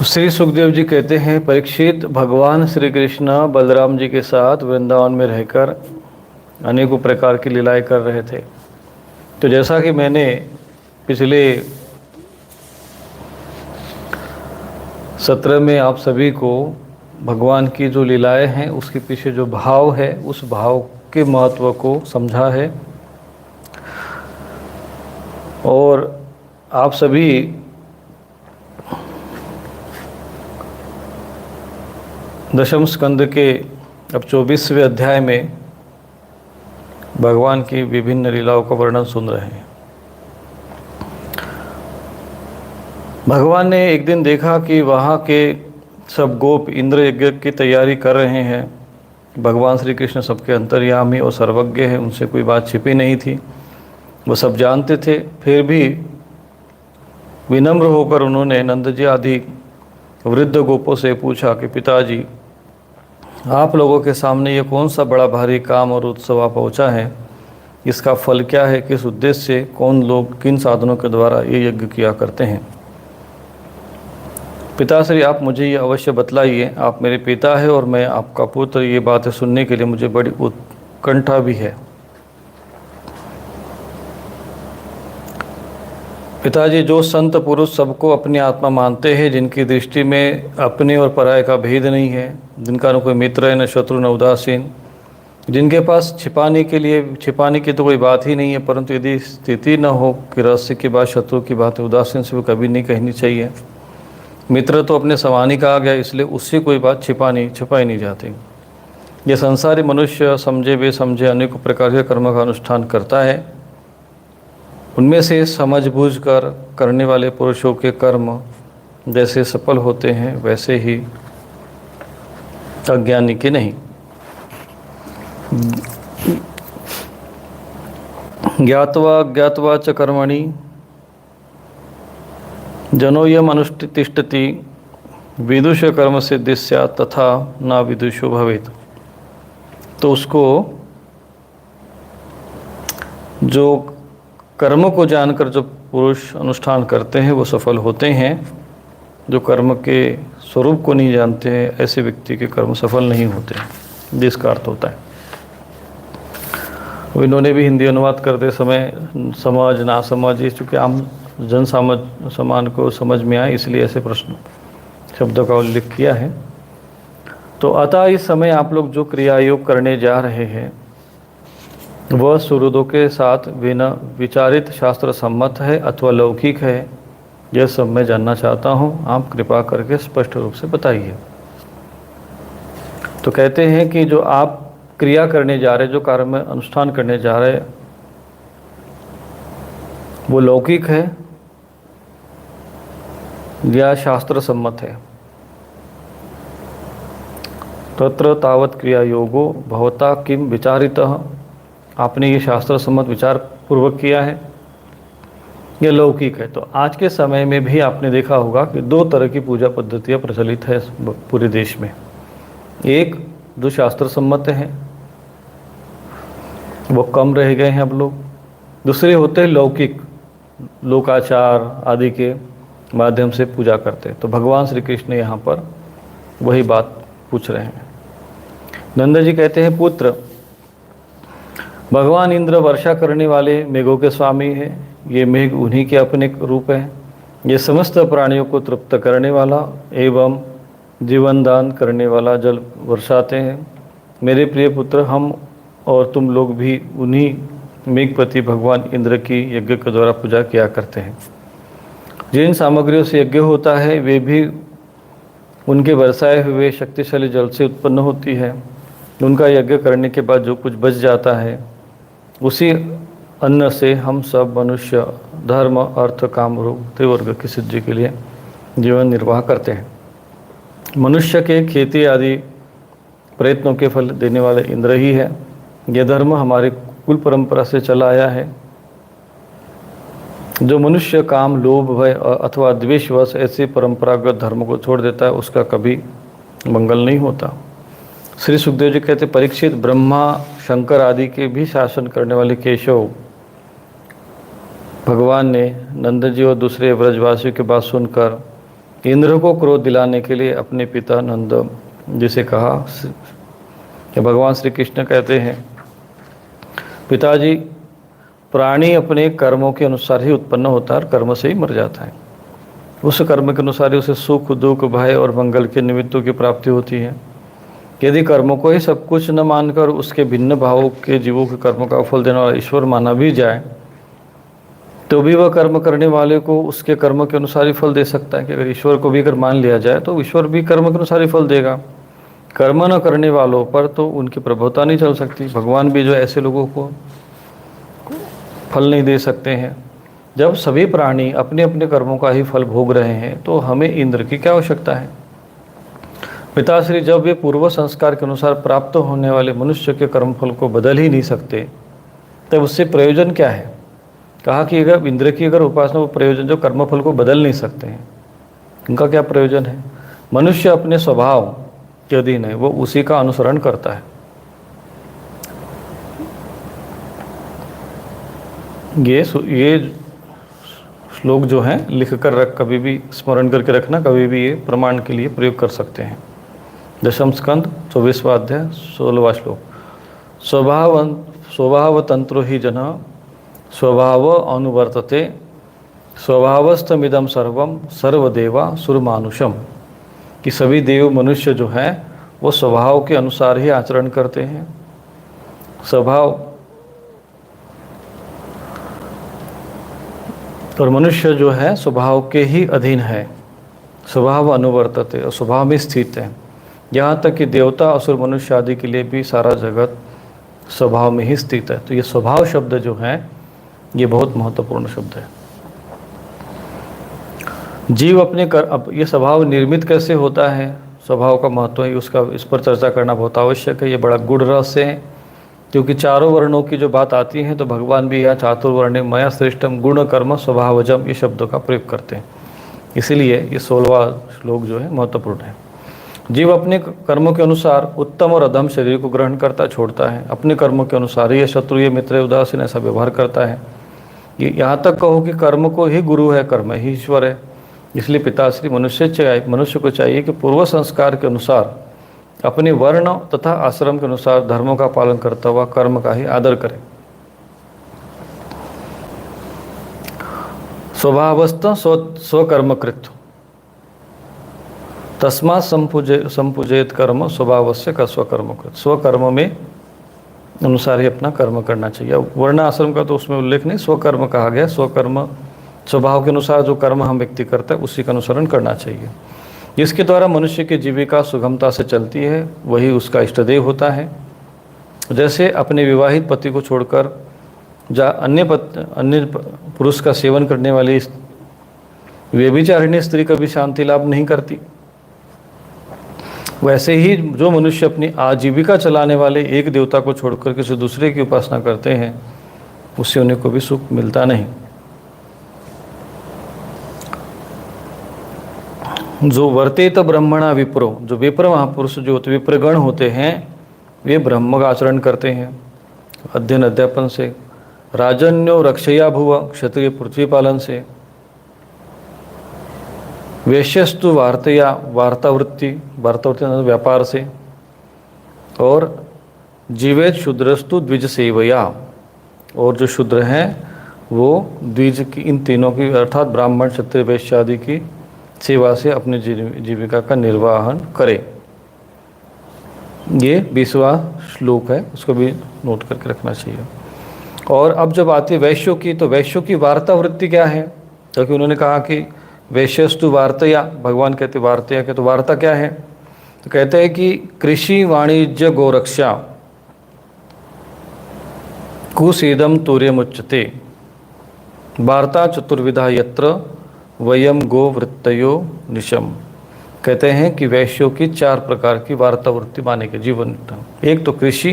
श्री सुखदेव जी कहते हैं, परीक्षित, भगवान श्री कृष्ण बलराम जी के साथ वृंदावन में रहकर अनेकों प्रकार की लीलाएं कर रहे थे। तो जैसा कि मैंने पिछले सत्र में आप सभी को भगवान की जो लीलाएं हैं उसके पीछे जो भाव है उस भाव के महत्व को समझा है, और आप सभी दशम स्कंद के अब 24वें अध्याय में भगवान की विभिन्न लीलाओं का वर्णन सुन रहे हैं। भगवान ने एक दिन देखा कि वहाँ के सब गोप इंद्र यज्ञ की तैयारी कर रहे हैं। भगवान श्री कृष्ण सबके अंतर्यामी और सर्वज्ञ है, उनसे कोई बात छिपी नहीं थी, वो सब जानते थे। फिर भी विनम्र होकर उन्होंने नंद जी आदि वृद्ध गोपों से पूछा कि पिताजी, आप लोगों के सामने ये कौन सा बड़ा भारी काम और उत्सव आ पहुँचा है, इसका फल क्या है, किस उद्देश्य से, कौन लोग किन साधनों के द्वारा ये यज्ञ किया करते हैं। पिताश्री, आप मुझे ये अवश्य बतलाइए, आप मेरे पिता है और मैं आपका पुत्र, ये बातें सुनने के लिए मुझे बड़ी उत्कंठा भी है। पिताजी, जो संत पुरुष सबको अपनी आत्मा मानते हैं, जिनकी दृष्टि में अपने और पराये का भेद नहीं है, जिनका न कोई मित्र है, न शत्रु, न उदासीन, जिनके पास छिपाने की तो कोई बात ही नहीं है, परंतु यदि स्थिति न हो कि रहस्य की बात, शत्रु की बात, उदासीन से वो कभी नहीं कहनी चाहिए। मित्र तो अपने समान ही कहा गया, इसलिए उससे कोई बात छिपाई नहीं जाती। यह संसारी मनुष्य समझे बेसमझे अनेकों प्रकार के कर्म का अनुष्ठान करता है। उनमें से समझ बूझ कर करने वाले पुरुषों के कर्म जैसे सफल होते हैं, वैसे ही अज्ञानी के नहीं। ज्ञात्वा ज्ञात्वा च कर्मणि जनो यम अनुष्ठितिष्ठति विदुष कर्म सिद्धि स्यात् तथा न विदुषो भवेत्। तो उसको जो कर्म को जानकर जो पुरुष अनुष्ठान करते हैं वो सफल होते हैं। जो कर्म के स्वरूप को नहीं जानते हैं, ऐसे व्यक्ति के कर्म सफल नहीं होते, जिसका अर्थ होता है। इन्होंने भी हिंदी अनुवाद करते समय समझ ना समझ, चूँकि आम जन सामान को समझ में आए इसलिए ऐसे प्रश्न शब्दों का उल्लेख किया है। तो अतः इस समय आप लोग जो क्रिया योग करने जा रहे हैं वह सुहृदों के साथ बिना विचारित शास्त्र सम्मत है अथवा लौकिक है, यह सब मैं जानना चाहता हूँ। आप कृपा करके स्पष्ट रूप से बताइए। तो कहते हैं कि जो आप क्रिया करने जा रहे, जो कार्य में अनुष्ठान करने जा रहे, वो लौकिक है या शास्त्र सम्मत है। तत्र तावत क्रिया योगो भवता किम विचारितः। आपने ये शास्त्र सम्मत विचार पूर्वक किया है, यह लौकिक है। तो आज के समय में भी आपने देखा होगा कि दो तरह की पूजा पद्धतियाँ प्रचलित है पूरे देश में। एक जो शास्त्र सम्मत है वो कम रह गए हैं अब लोग, दूसरे होते हैं लौकिक, लोकाचार आदि के माध्यम से पूजा करते हैं। तो भगवान श्री कृष्ण यहाँ पर वही बात पूछ रहे हैं। नंद जी कहते हैं, पुत्र, भगवान इंद्र वर्षा करने वाले मेघों के स्वामी हैं। ये मेघ उन्हीं के अपने रूप है। ये समस्त प्राणियों को तृप्त करने वाला एवं जीवन दान करने वाला जल वर्षाते हैं। मेरे प्रिय पुत्र, हम और तुम लोग भी उन्हीं मेघपति भगवान इंद्र की यज्ञ के द्वारा पूजा किया करते हैं। जिन सामग्रियों से यज्ञ होता है वे भी उनके बरसाए हुए शक्तिशाली जल से उत्पन्न होती है। उनका यज्ञ करने के बाद जो कुछ बच जाता है उसी अन्न से हम सब मनुष्य धर्म अर्थ काम रूप त्रिवर्ग की सिद्धि के लिए जीवन निर्वाह करते हैं। मनुष्य के खेती आदि प्रयत्नों के फल देने वाले इंद्र ही है। यह धर्म हमारे कुल परंपरा से चला आया है। जो मनुष्य काम, लोभ, भय अथवा द्वेषवश ऐसे परंपरागत धर्म को छोड़ देता है उसका कभी मंगल नहीं होता। श्री सुखदेव जी कहते, परीक्षित, ब्रह्मा शंकर आदि के भी शासन करने वाले केशव भगवान ने नंद जी और दूसरे व्रजवासियों की बात सुनकर इंद्र को क्रोध दिलाने के लिए अपने पिता नंद जिसे कहा कि भगवान श्री कृष्ण कहते हैं, पिताजी, प्राणी अपने कर्मों के अनुसार ही उत्पन्न होता है और कर्म से ही मर जाता है। उस कर्म के अनुसार ही उसे सुख दुख भय और मंगल के निमित्तों की प्राप्ति होती है। यदि कर्मों को ही सब कुछ न मानकर उसके भिन्न भावों के जीवों के कर्मों का फल देने वाला ईश्वर माना भी जाए तो भी वह कर्म करने वाले को उसके कर्म के अनुसार ही फल दे सकता है। कि अगर ईश्वर को भी अगर मान लिया जाए तो ईश्वर भी कर्म के अनुसार ही फल देगा। कर्म न करने वालों पर तो उनकी प्रभुता नहीं चल सकती। भगवान भी जो ऐसे लोगों को फल नहीं दे सकते हैं। जब सभी प्राणी अपने अपने कर्मों का ही फल भोग रहे हैं तो हमें इंद्र की क्या आवश्यकता है। पिताश्री जब वे पूर्व संस्कार के अनुसार प्राप्त होने वाले मनुष्य के कर्मफल को बदल ही नहीं सकते तब उससे प्रयोजन क्या है। कहा कि अगर इंद्र की अगर उपासना वो प्रयोजन जो कर्मफल को बदल नहीं सकते हैं, उनका क्या प्रयोजन है। मनुष्य अपने स्वभाव के अधीन है, वो उसी का अनुसरण करता है। ये श्लोक जो हैं लिख कर रख, कभी भी स्मरण करके रखना, कभी भी ये प्रमाण के लिए प्रयोग कर सकते हैं। दशम स्कंद 24वां अध्याय 16वां श्लोक। स्वभाव तंत्रो ही जन स्वभाव अनुवर्तते स्वभावस्थमिदम सर्वम सर्वदेवा सुरमानुषम। कि सभी देव मनुष्य जो हैं वो स्वभाव के अनुसार ही आचरण करते हैं। स्वभाव और मनुष्य जो है स्वभाव के ही अधीन है। स्वभाव अनुवर्तते और स्वभाव में स्थित है। यहाँ तक कि देवता असुर मनुष्य आदि के लिए भी सारा जगत स्वभाव में ही स्थित है। तो ये स्वभाव शब्द जो है ये बहुत महत्वपूर्ण शब्द है। जीव अपने अब ये स्वभाव निर्मित कैसे होता है, स्वभाव का महत्व है, उसका इस पर चर्चा करना बहुत आवश्यक है। ये बड़ा गूढ़ रहस्य है, क्योंकि चारों वर्णों की जो बात आती है तो भगवान भी यहाँ चातुर्वर्ण्य मया श्रेष्ठम गुण कर्म स्वभावजम ये शब्दों का प्रयोग करते हैं। इसीलिए ये 16वां श्लोक जो है महत्वपूर्ण है। जीव अपने कर्मों के अनुसार उत्तम और अधम शरीर को ग्रहण करता छोड़ता है। अपने कर्मों के अनुसार ये शत्रु ये मित्र उदासीन ऐसा व्यवहार करता है। ये यहाँ तक कहो कि कर्म को ही गुरु है, कर्म ही ईश्वर है। इसलिए पिताश्री मनुष्य को चाहिए कि पूर्व संस्कार के अनुसार अपने वर्ण तथा आश्रम के अनुसार धर्मों का पालन करता हुआ कर्म का ही आदर करे। स्वभावस्थ स्वकर्मकृत तस्मात् संपूजेत कर्म स्वभावस्य का स्वकर्मकृत। स्वकर्म में अनुसार ही अपना कर्म करना चाहिए। वर्ण आश्रम का तो उसमें उल्लेख नहीं, स्वकर्म कहा गया। स्वकर्म स्वभाव के अनुसार जो कर्म हम व्यक्ति करते हैं उसी का अनुसरण करना चाहिए। जिसके द्वारा मनुष्य की जीविका सुगमता से चलती है वही उसका इष्टदेव होता है। जैसे अपने विवाहित पति को छोड़कर अन्य पुरुष का सेवन करने वाली व्यभिचारिणी स्त्री कभी शांति लाभ नहीं करती, वैसे ही जो मनुष्य अपनी आजीविका चलाने वाले एक देवता को छोड़कर किसी दूसरे की उपासना करते हैं उससे उन्हें को भी सुख मिलता नहीं। जो वर्तेत ब्रह्मणा विप्रो, जो विप्र महापुरुष जो होते विप्रगण होते हैं वे ब्रह्म का आचरण करते हैं अध्ययन अध्यापन से। राजन्यो रक्षया भुव, क्षत्रिय पृथ्वी पालन से। वैश्यस्तु वार्तावृत्ति व्यापार से। और जीवेत शूद्रस्तु द्विज सेवया, और जो शूद्र हैं वो द्विज की इन तीनों की अर्थात ब्राह्मण क्षत्रिय वैश्य आदि की सेवा से अपनी जीविका का निर्वाहन करे। ये 20वां श्लोक है, उसको भी नोट करके रखना चाहिए। और अब जब आती है वैश्यों की, तो वैश्यों की वार्तावृत्ति क्या है, क्योंकि उन्होंने कहा कि वैश्यस्तु वार्तया, भगवान कहते वार्तया के, तो वार्ता क्या है, तो कहते हैं कि कृषि वाणिज्य गोरक्षा कुसीदम तुर्यमुच्यते वार्ता चतुर्विधा यत्र वयम गो वृत्तयो निशम। कहते हैं कि वैश्यों की 4 प्रकार की वार्तावृत्ति माने के जीवन। एक तो कृषि,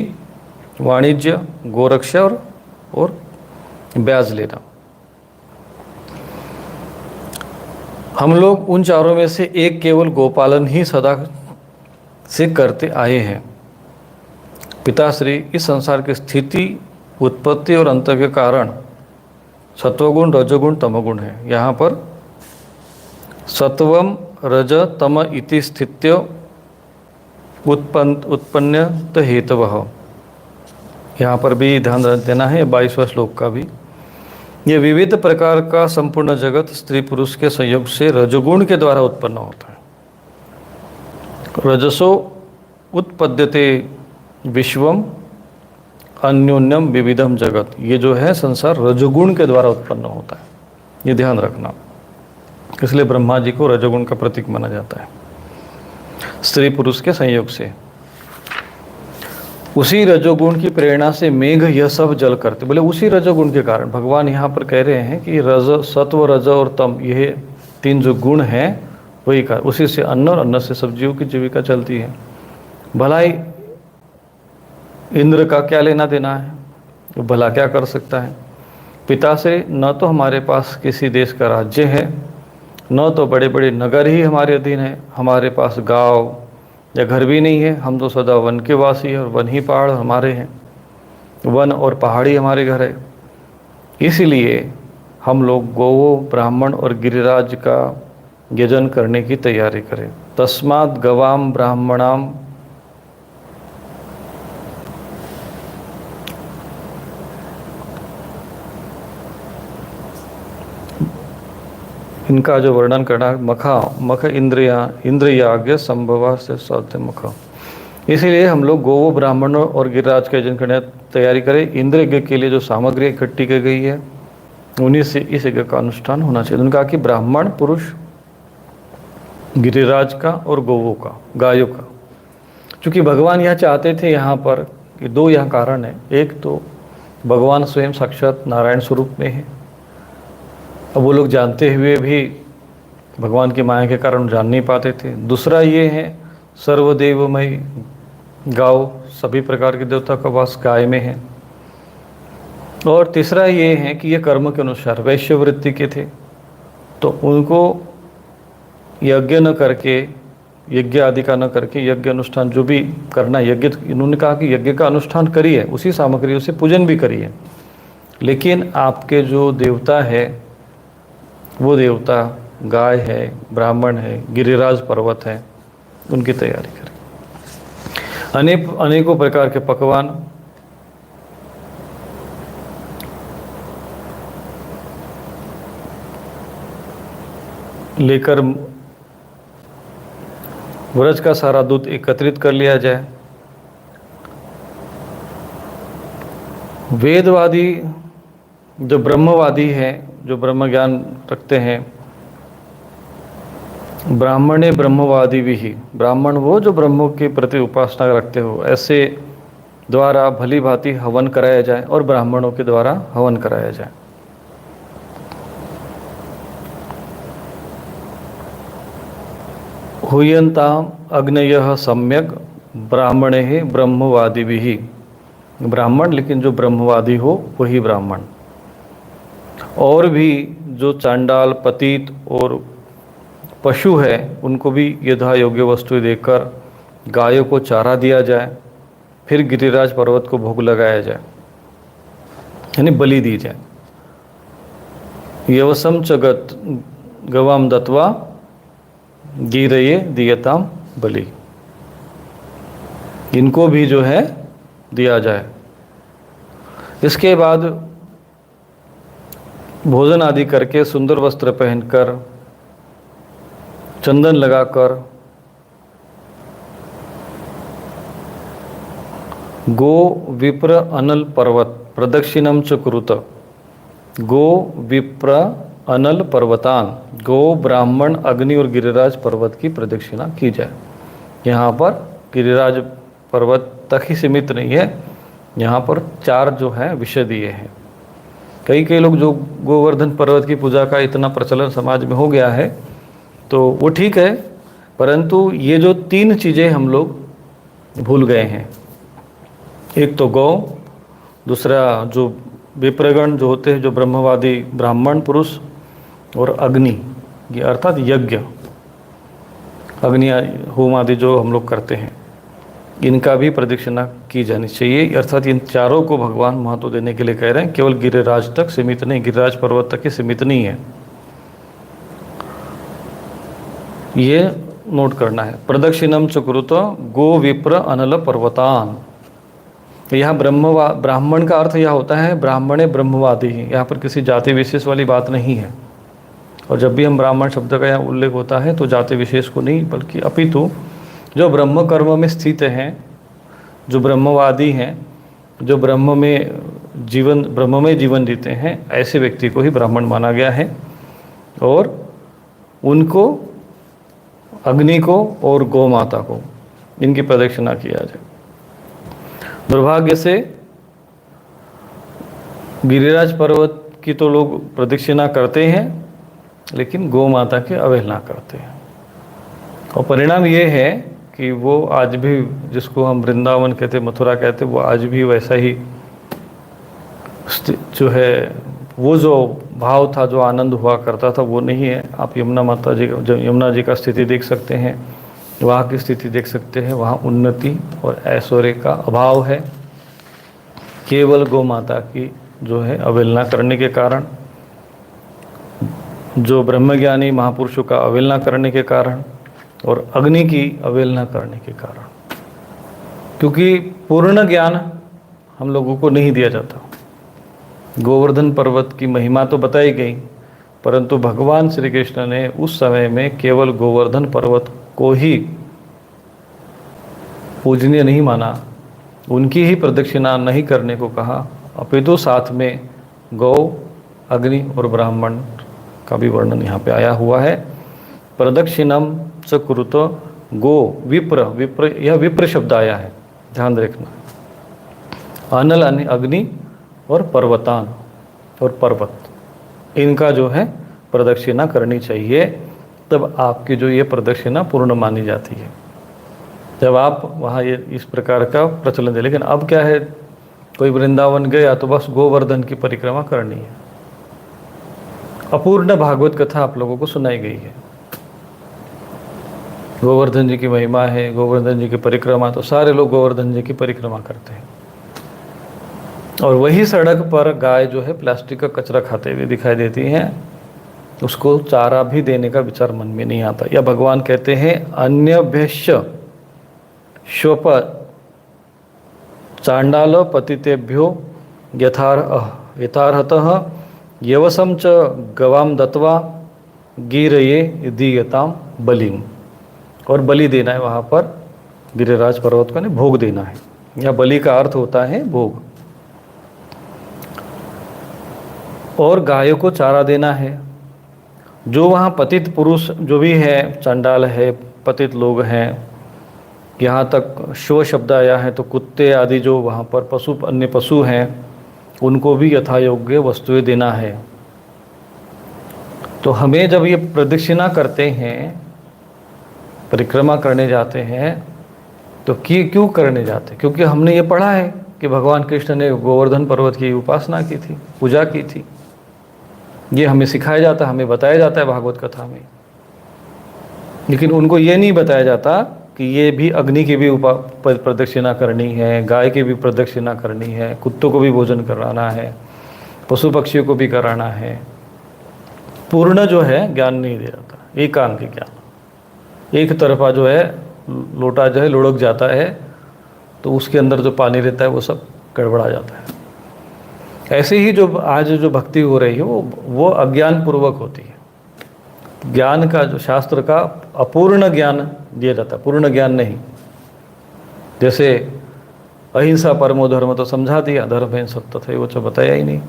वाणिज्य, गोरक्षा और ब्याज लेना। हम लोग उन चारों में से एक केवल गोपालन ही सदा से करते आए हैं। पिताश्री इस संसार की स्थिति, उत्पत्ति और अंत के कारण सत्वगुण, रजोगुण, तमोगुण है। यहाँ पर सत्वम रज तम इति स्थित्य उत्पन्न हेतवः। यहाँ पर भी ध्यान देना है 22वां श्लोक का भी। ये विविध प्रकार का संपूर्ण जगत स्त्री पुरुष के संयोग से रजोगुण के द्वारा उत्पन्न होता है। रजसो उत्पद्यते विश्वम अन्योन्यम विविधम जगत। ये जो है संसार रजोगुण के द्वारा उत्पन्न होता है, ये ध्यान रखना। इसलिए ब्रह्मा जी को रजोगुण का प्रतीक माना जाता है, स्त्री पुरुष के संयोग से। उसी रजोगुण की प्रेरणा से मेघ यह सब जल करते। बोले उसी रजोगुण के कारण भगवान यहाँ पर कह रहे हैं कि रज, सत्व, रज और तम, ये तीन जो गुण हैं वही का, उसी से अन्न और अन्न से सब्जियों की जीविका चलती है। भलाई इंद्र का क्या लेना देना है, वो भला क्या कर सकता है। पिता से न तो हमारे पास किसी देश का राज्य है, न तो बड़े बड़े नगर ही हमारे अधीन है, हमारे पास गांव या घर भी नहीं है। हम तो सदा वन के वासी हैं और वन ही पहाड़ हमारे हैं, वन और पहाड़ी हमारे घर है। इसलिए हम लोग गौ, ब्राह्मण और गिरिराज का यजन करने की तैयारी करें। तस्मात् गवाम ब्राह्मणाम इनका जो वर्णन करना, मख इंद्रियाग्य संभवा से साध्य मुख। इसीलिए हम लोग गौ, ब्राह्मणों और गिरिराज का यजन करने की तैयारी करें। इंद्र यज्ञ के लिए जो सामग्री इकट्ठी की गई है उन्हीं से इस यज्ञ का अनुष्ठान होना चाहिए। उन्होंने कहा कि ब्राह्मण, पुरुष, गिरिराज का और गौवों का, गायों का। क्योंकि भगवान यह चाहते थे यहाँ पर कि दो यहाँ कारण है। एक तो भगवान स्वयं साक्षात नारायण स्वरूप में है, अब वो लोग जानते हुए भी भगवान की माया के कारण जान नहीं पाते थे। दूसरा ये है सर्वदेवमयी गाँव, सभी प्रकार के देवता का वास गाय में है। और तीसरा ये है कि ये कर्म के अनुसार वैश्य वृत्ति के थे, तो उनको यज्ञ न करके, यज्ञ आदि का न करके, यज्ञ अनुष्ठान जो भी करना, यज्ञ, इन्होंने कहा कि यज्ञ का अनुष्ठान करिए, उसी सामग्रियों से पूजन भी करिए, लेकिन आपके जो देवता है वो देवता गाय है, ब्राह्मण है, गिरिराज पर्वत है, उनकी तैयारी करें। अनेकों प्रकार के पकवान लेकर व्रज का सारा दूध एकत्रित कर लिया जाए। वेदवादी जो ब्रह्मवादी हैं, जो ब्रह्म ज्ञान रखते हैं, ब्राह्मणे ब्रह्मवादी भी ही, ब्राह्मण वो जो ब्रह्म के प्रति उपासना रखते हो, ऐसे द्वारा भली भांति हवन कराया जाए और ब्राह्मणों के द्वारा हवन कराया जाए। हुयंताम अग्नयः सम्यक ब्राह्मणे ब्रह्मवादी भी ही, ब्राह्मण लेकिन जो ब्रह्मवादी हो वही ब्राह्मण। और भी जो चांडाल, पतित और पशु है उनको भी यथा योग्य वस्तु देकर गायों को चारा दिया जाए, फिर गिरिराज पर्वत को भोग लगाया जाए, यानी बलि दी जाए। यवसम च गवाम दत्वा गिरये दियताम बलि, इनको भी जो है दिया जाए। इसके बाद भोजन आदि करके सुंदर वस्त्र पहनकर, चंदन लगाकर, गो विप्र अनल पर्वत प्रदक्षिणम च कुरुत, गो विप्र अनल पर्वतान, गो, ब्राह्मण, अग्नि और गिरिराज पर्वत की प्रदक्षिणा की जाए। यहाँ पर गिरिराज पर्वत तक ही सीमित नहीं है, यहाँ पर 4 जो है विषय दिए हैं। कई लोग जो गोवर्धन पर्वत की पूजा का इतना प्रचलन समाज में हो गया है तो वो ठीक है, परंतु ये जो 3 चीज़ें हम लोग भूल गए हैं। एक तो गौ, दूसरा जो विप्रगण जो होते हैं, जो ब्रह्मवादी ब्राह्मण पुरुष, और अग्नि, ये अर्थात यज्ञ, अग्नि होम आदि जो हम लोग करते हैं, इनका भी प्रदक्षिणा की जानी चाहिए। अर्थात इन 4 को भगवान महत्व देने के लिए कह रहे हैं, केवल गिरिराज तक सीमित नहीं, गिरिराज पर्वत तक ही सीमित नहीं है। ये नोट करना है। प्रदक्षिणम चक्रुत गो विप्र अनल पर्वतान। यहाँ ब्राह्मण का अर्थ यह होता है ब्राह्मणे ब्रह्मवादी ही, यहाँ पर किसी जाति विशेष वाली बात नहीं है। और जब भी हम ब्राह्मण शब्द का यहाँ उल्लेख होता है तो जाति विशेष को नहीं बल्कि अपितु जो ब्रह्म कर्म में स्थित हैं, जो ब्रह्मवादी हैं, जो ब्रह्म में जीवन जीते हैं, ऐसे व्यक्ति को ही ब्राह्मण माना गया है। और उनको अग्नि को और गौ माता को इनकी प्रदक्षिणा किया जाए। दुर्भाग्य से गिरिराज पर्वत की तो लोग प्रदक्षिणा करते हैं लेकिन गौ माता की अवहेलना करते हैं। और परिणाम ये है कि वो आज भी, जिसको हम वृंदावन कहते, मथुरा कहते, वो आज भी वैसा ही जो है, वो जो भाव था, जो आनंद हुआ करता था, वो नहीं है। आप यमुना जी का स्थिति देख सकते हैं, वहाँ की स्थिति देख सकते हैं। वहाँ उन्नति और ऐश्वर्य का अभाव है, केवल गौ माता की जो है अवहेलना करने के कारण, जो ब्रह्मज्ञानी महापुरुषों का अवहेलना करने के कारण, और अग्नि की अवहेलना करने के कारण। क्योंकि पूर्ण ज्ञान हम लोगों को नहीं दिया जाता। गोवर्धन पर्वत की महिमा तो बताई गई, परंतु भगवान श्री कृष्ण ने उस समय में केवल गोवर्धन पर्वत को ही पूजनीय नहीं माना, उनकी ही प्रदक्षिणा नहीं करने को कहा, अपितु साथ में गौ, अग्नि और ब्राह्मण का भी वर्णन यहाँ पे आया हुआ है। प्रदक्षिणम च कुरुत गो विप्र, यह विप्र शब्द आया है, ध्यान रखना। अनल अग्नि और पर्वतान और पर्वत, इनका जो है प्रदक्षिणा करनी चाहिए, तब आपकी जो ये प्रदक्षिणा पूर्ण मानी जाती है, जब आप वहाँ ये इस प्रकार का प्रचलन है। लेकिन अब क्या है, कोई वृंदावन गया तो बस गोवर्धन की परिक्रमा करनी है। अपूर्ण भागवत कथा आप लोगों को सुनाई गई है, गोवर्धन जी की महिमा है, गोवर्धन जी की परिक्रमा, तो सारे लोग गोवर्धन जी की परिक्रमा करते हैं। और वही सड़क पर गाय जो है प्लास्टिक का कचरा खाते हुए दिखाई देती हैं, उसको चारा भी देने का विचार मन में नहीं आता। या भगवान कहते हैं अन्यभ्यश्च श्वप चांडाल पतितेभ्यो यथार्हतः यवसम च गवाम दत्वा गिरये दीयताम बलिम। और बलि देना है वहाँ पर, गिरिराज पर्वत को भोग देना है। या बलि का अर्थ होता है भोग। और गायों को चारा देना है। जो वहाँ पतित पुरुष जो भी है, चंडाल है, पतित लोग हैं, यहाँ तक शव शब्द आया है, तो कुत्ते आदि जो वहाँ पर अन्य पशु हैं, उनको भी यथा योग्य वस्तुएं देना है। तो हमें जब ये प्रदक्षिणा करते हैं, परिक्रमा करने जाते हैं, तो क्यों करने जाते हैं? क्योंकि हमने ये पढ़ा है कि भगवान कृष्ण ने गोवर्धन पर्वत की उपासना की थी, पूजा की थी। ये हमें सिखाया जाता है, हमें बताया जाता है भागवत कथा में। लेकिन उनको ये नहीं बताया जाता कि ये भी अग्नि की भी प्रदक्षिणा करनी है, गाय की भी प्रदक्षिणा करनी है, कुत्तों को भी भोजन कराना है, पशु पक्षियों को भी कराना है। पूर्ण जो है ज्ञान नहीं दिया जाता, एकांगी ज्ञान। एक तरफा जो है लोटा जो है लुढ़क जाता है, तो उसके अंदर जो पानी रहता है वो सब गड़बड़ा जाता है। ऐसे ही जो आज जो भक्ति हो रही है वो अज्ञान पूर्वक होती है। ज्ञान का जो शास्त्र का अपूर्ण ज्ञान दिया जाता है, पूर्ण ज्ञान नहीं। जैसे अहिंसा परमो धर्म तो समझा दिया, धर्म हिंसा तथा वो तो बताया ही नहीं।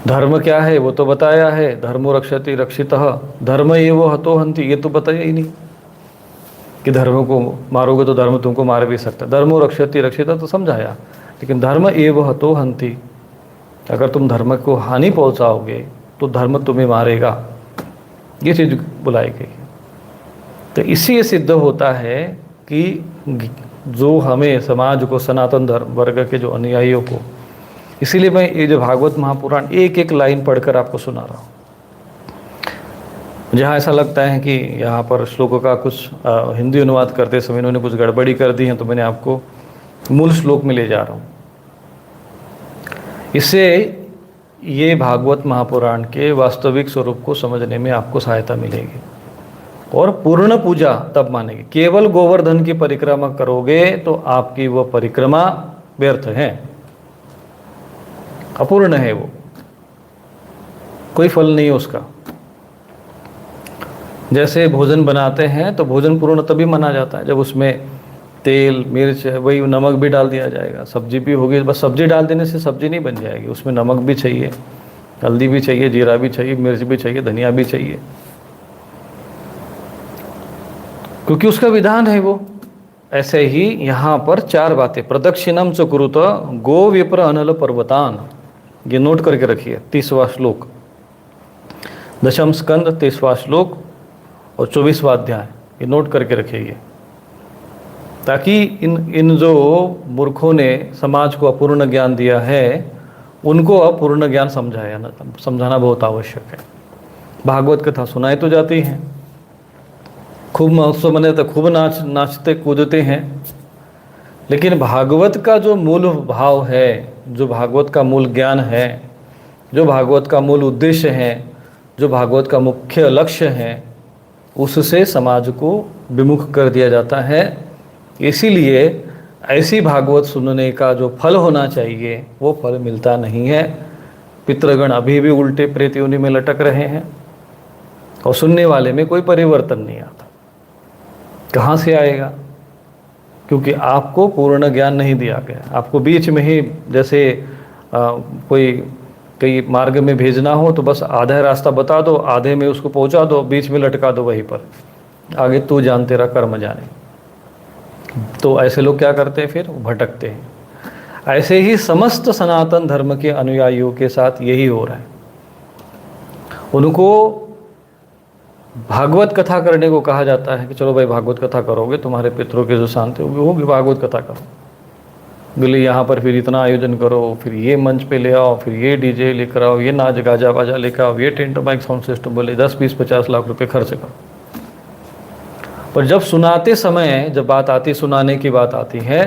धर्म क्या है वो तो बताया है, धर्मो रक्षति रक्षितः धर्म एव हतो हन्ति, ये तो बताया ही नहीं कि धर्म को मारोगे तो धर्म तुमको मार भी सकता। धर्मो रक्षति रक्षितः तो समझाया, लेकिन धर्म एव हतो हन्ति, अगर तुम धर्म को हानि पहुंचाओगे तो धर्म तुम्हें मारेगा, ये चीज़ बुलाई गई। तो इसी सिद्ध होता है कि जो हमें समाज को, सनातन धर्म वर्ग के जो अनुयायियों को, इसीलिए मैं ये जो भागवत महापुराण एक एक लाइन पढ़कर आपको सुना रहा हूँ। जहाँ ऐसा लगता है कि यहाँ पर श्लोकों का कुछ हिंदी अनुवाद करते समय इन्होंने कुछ गड़बड़ी कर दी है, तो मैंने आपको मूल श्लोक में ले जा रहा हूँ। इससे ये भागवत महापुराण के वास्तविक स्वरूप को समझने में आपको सहायता मिलेगी। और पूर्ण पूजा तब मानेगी। केवल गोवर्धन की परिक्रमा करोगे तो आपकी वह परिक्रमा व्यर्थ है, अपूर्ण है, वो कोई फल नहीं है उसका। जैसे भोजन बनाते हैं तो भोजन पूर्ण तभी माना जाता है जब उसमें तेल मिर्च वही नमक भी डाल दिया जाएगा, सब्जी भी होगी, बस सब्जी डाल देने से सब्जी नहीं बन जाएगी, उसमें नमक भी चाहिए, हल्दी भी चाहिए, जीरा भी चाहिए, मिर्च भी चाहिए, धनिया भी चाहिए, क्योंकि उसका विधान है वो। ऐसे ही यहाँ पर 4 बातें, प्रदक्षिणम च कुरुत गो विप्र अनल पर्वतान, ये नोट करके रखिए, 30वां श्लोक, 10वें स्कंद 30वां श्लोक और 24वां अध्याय, ये नोट करके रखिए, ताकि इन जो मूर्खों ने समाज को अपूर्ण ज्ञान दिया है उनको अपूर्ण ज्ञान समझाना बहुत आवश्यक है। भागवत कथा सुनाई तो जाती है, खूब महोत्सव मने तो खूब नाचते कूदते हैं, लेकिन भागवत का जो मूल भाव है, जो भागवत का मूल ज्ञान है, जो भागवत का मूल उद्देश्य है, जो भागवत का मुख्य लक्ष्य है, उससे समाज को विमुख कर दिया जाता है। इसीलिए ऐसी भागवत सुनने का जो फल होना चाहिए वो फल मिलता नहीं है। पितृगण अभी भी उल्टे प्रेत योनि में लटक रहे हैं और सुनने वाले में कोई परिवर्तन नहीं आता। कहाँ से आएगा? क्योंकि आपको पूर्ण ज्ञान नहीं दिया गया। आपको बीच में ही जैसे कोई कई मार्ग में भेजना हो तो बस आधा रास्ता बता दो, आधे में उसको पहुंचा दो, बीच में लटका दो वहीं पर, आगे तू जान तेरा कर्म जाने। तो ऐसे लोग क्या करते हैं, फिर भटकते हैं। ऐसे ही समस्त सनातन धर्म के अनुयायियों के साथ यही हो रहा है। उनको भागवत कथा करने को कहा जाता है कि चलो भाई भागवत कथा करोगे, तुम्हारे पितरों के जो शांति होगी, भागवत कथा करो, बोले यहाँ पर फिर इतना आयोजन करो, फिर ये मंच पे ले आओ, फिर ये डीजे लेकर आओ, ये नाच गाजा बाजा लेकर आओ, ये टेंट माइक साउंड सिस्टम, बोले 10 20 50 लाख रुपए खर्च करो। पर जब सुनाते समय जब बात आती, सुनाने की बात आती है,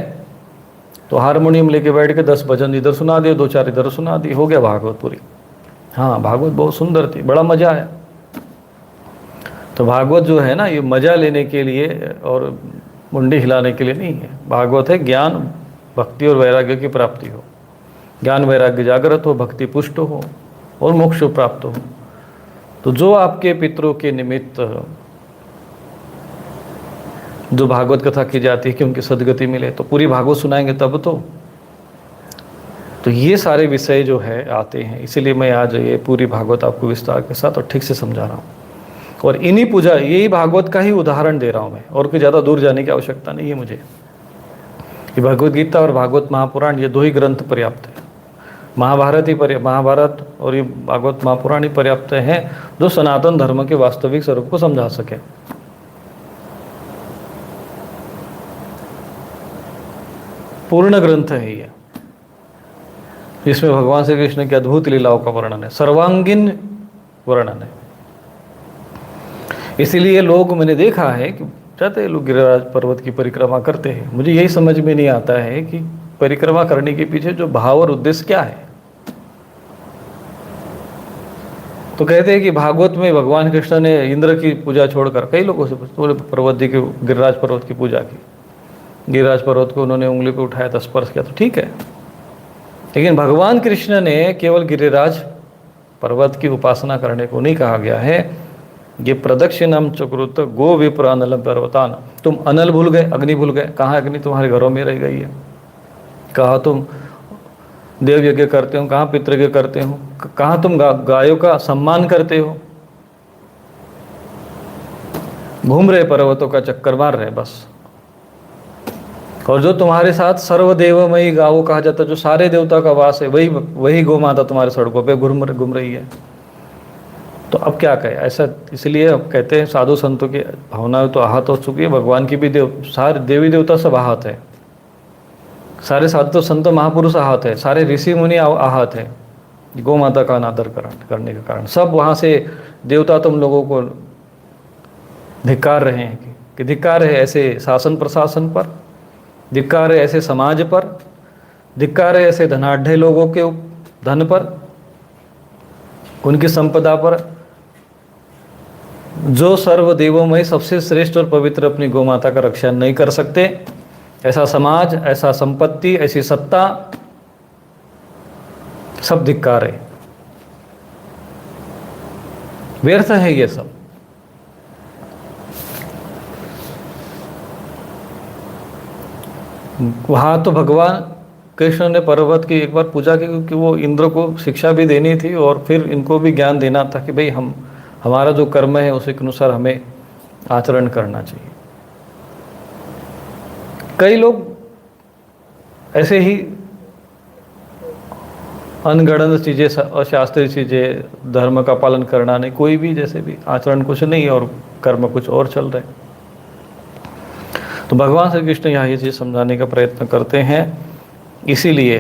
तो हारमोनियम लेके बैठ के 10 भजन इधर सुना दिए, 2 4 इधर सुना दी, हो गया भागवत पूरी। हाँ, भागवत बहुत सुंदर थी, बड़ा मजा आया। तो भागवत जो है ना, ये मजा लेने के लिए और मुंडी हिलाने के लिए नहीं है। भागवत है ज्ञान भक्ति और वैराग्य की प्राप्ति हो, ज्ञान वैराग्य जागृत हो, भक्ति पुष्ट हो और मोक्ष प्राप्त हो। तो जो आपके पितरों के निमित्त जो भागवत कथा की जाती है कि उनकी सदगति मिले, तो पूरी भागवत सुनाएंगे तब तो ये सारे विषय जो है आते हैं। इसीलिए मैं आज ये पूरी भागवत आपको विस्तार के साथ और ठीक से समझा रहा हूँ, और इन्हीं पूजा यही भागवत का ही उदाहरण दे रहा हूँ मैं, और कोई ज़्यादा दूर जाने की आवश्यकता नहीं है मुझे। ये भगवद गीता और भागवत महापुराण, ये 2 ही ग्रंथ पर्याप्त है। महाभारत और ये भागवत महापुराण ही पर्याप्त हैं जो सनातन धर्म के वास्तविक स्वरूप को समझा सके। पूर्ण ग्रंथ है ये, इसमें भगवान श्री कृष्ण की अद्भुत लीलाओं का वर्णन है, सर्वांगीण वर्णन है। इसीलिए लोग, मैंने देखा है कि जाते लोग गिरिराज पर्वत की परिक्रमा करते हैं, मुझे यही समझ में नहीं आता है कि परिक्रमा करने के पीछे जो भाव और उद्देश्य क्या है। तो कहते हैं कि भागवत में भगवान कृष्ण ने इंद्र की पूजा छोड़कर, कई लोगों से पूरे पर्वत की, गिरिराज पर्वत की पूजा की, गिरिराज पर्वत को उन्होंने उंगली पे उठाया था, स्पर्श किया, तो ठीक है। लेकिन भगवान कृष्ण ने केवल गिरिराज पर्वत की उपासना करने को नहीं कहा गया है। ये प्रदक्षिणम चक्रुत गो विप्र अनलम पर्वतान, तुम अनल भूल गए, अग्नि भूल गए। कहाँ अग्नि? तुम्हारे घरों में रह गई है। कहाँ तुम देव यज्ञ करते हो, कहाँ पितृ यज्ञ करते हो, कहाँ तुम गायों का सम्मान करते हो। घूम रहे पर्वतों का चक्कर मार रहे बस। और जो तुम्हारे साथ सर्वदेवमयी गावों कहा जाता है, जो सारे देवता का वास है, वही गौ माता तुम्हारे सड़कों पे घूम रही है। तो अब क्या कहे ऐसा? इसलिए अब कहते हैं साधु संतों की भावनाएं तो आहत हो चुकी है, भगवान की भी सारे देवी देवता सब आहत है, सारे साधु संत महापुरुष आहत है, सारे ऋषि मुनि आहत है गौ माता का अनादर करने के कारण। सब वहाँ से देवता तुम लोगों को धिक्कार रहे हैं कि धिक्कार है ऐसे शासन प्रशासन पर, धिक्कार है ऐसे समाज पर, धिक्कार है ऐसे धनाढ़ लोगों के धन पर, उनकी संपदा पर, जो सर्वदेवों में सबसे श्रेष्ठ और पवित्र अपनी गौ माता का रक्षा नहीं कर सकते, ऐसा समाज, ऐसा संपत्ति, ऐसी सत्ता, सब धिक्कार है, व्यर्थ है ये सब। वहां तो भगवान कृष्ण ने पर्वत की एक बार पूजा की, क्योंकि वो इंद्र को शिक्षा भी देनी थी और फिर इनको भी ज्ञान देना था कि भाई हमारा जो कर्म है उसी के अनुसार हमें आचरण करना चाहिए। कई लोग ऐसे ही अनगढ़ंत चीज़ें, अशास्त्रीय चीज़ें, धर्म का पालन करना नहीं, कोई भी जैसे भी आचरण कुछ नहीं और कर्म कुछ और चल रहे। तो भगवान श्री कृष्ण यहाँ ये चीज़ समझाने का प्रयत्न करते हैं, इसीलिए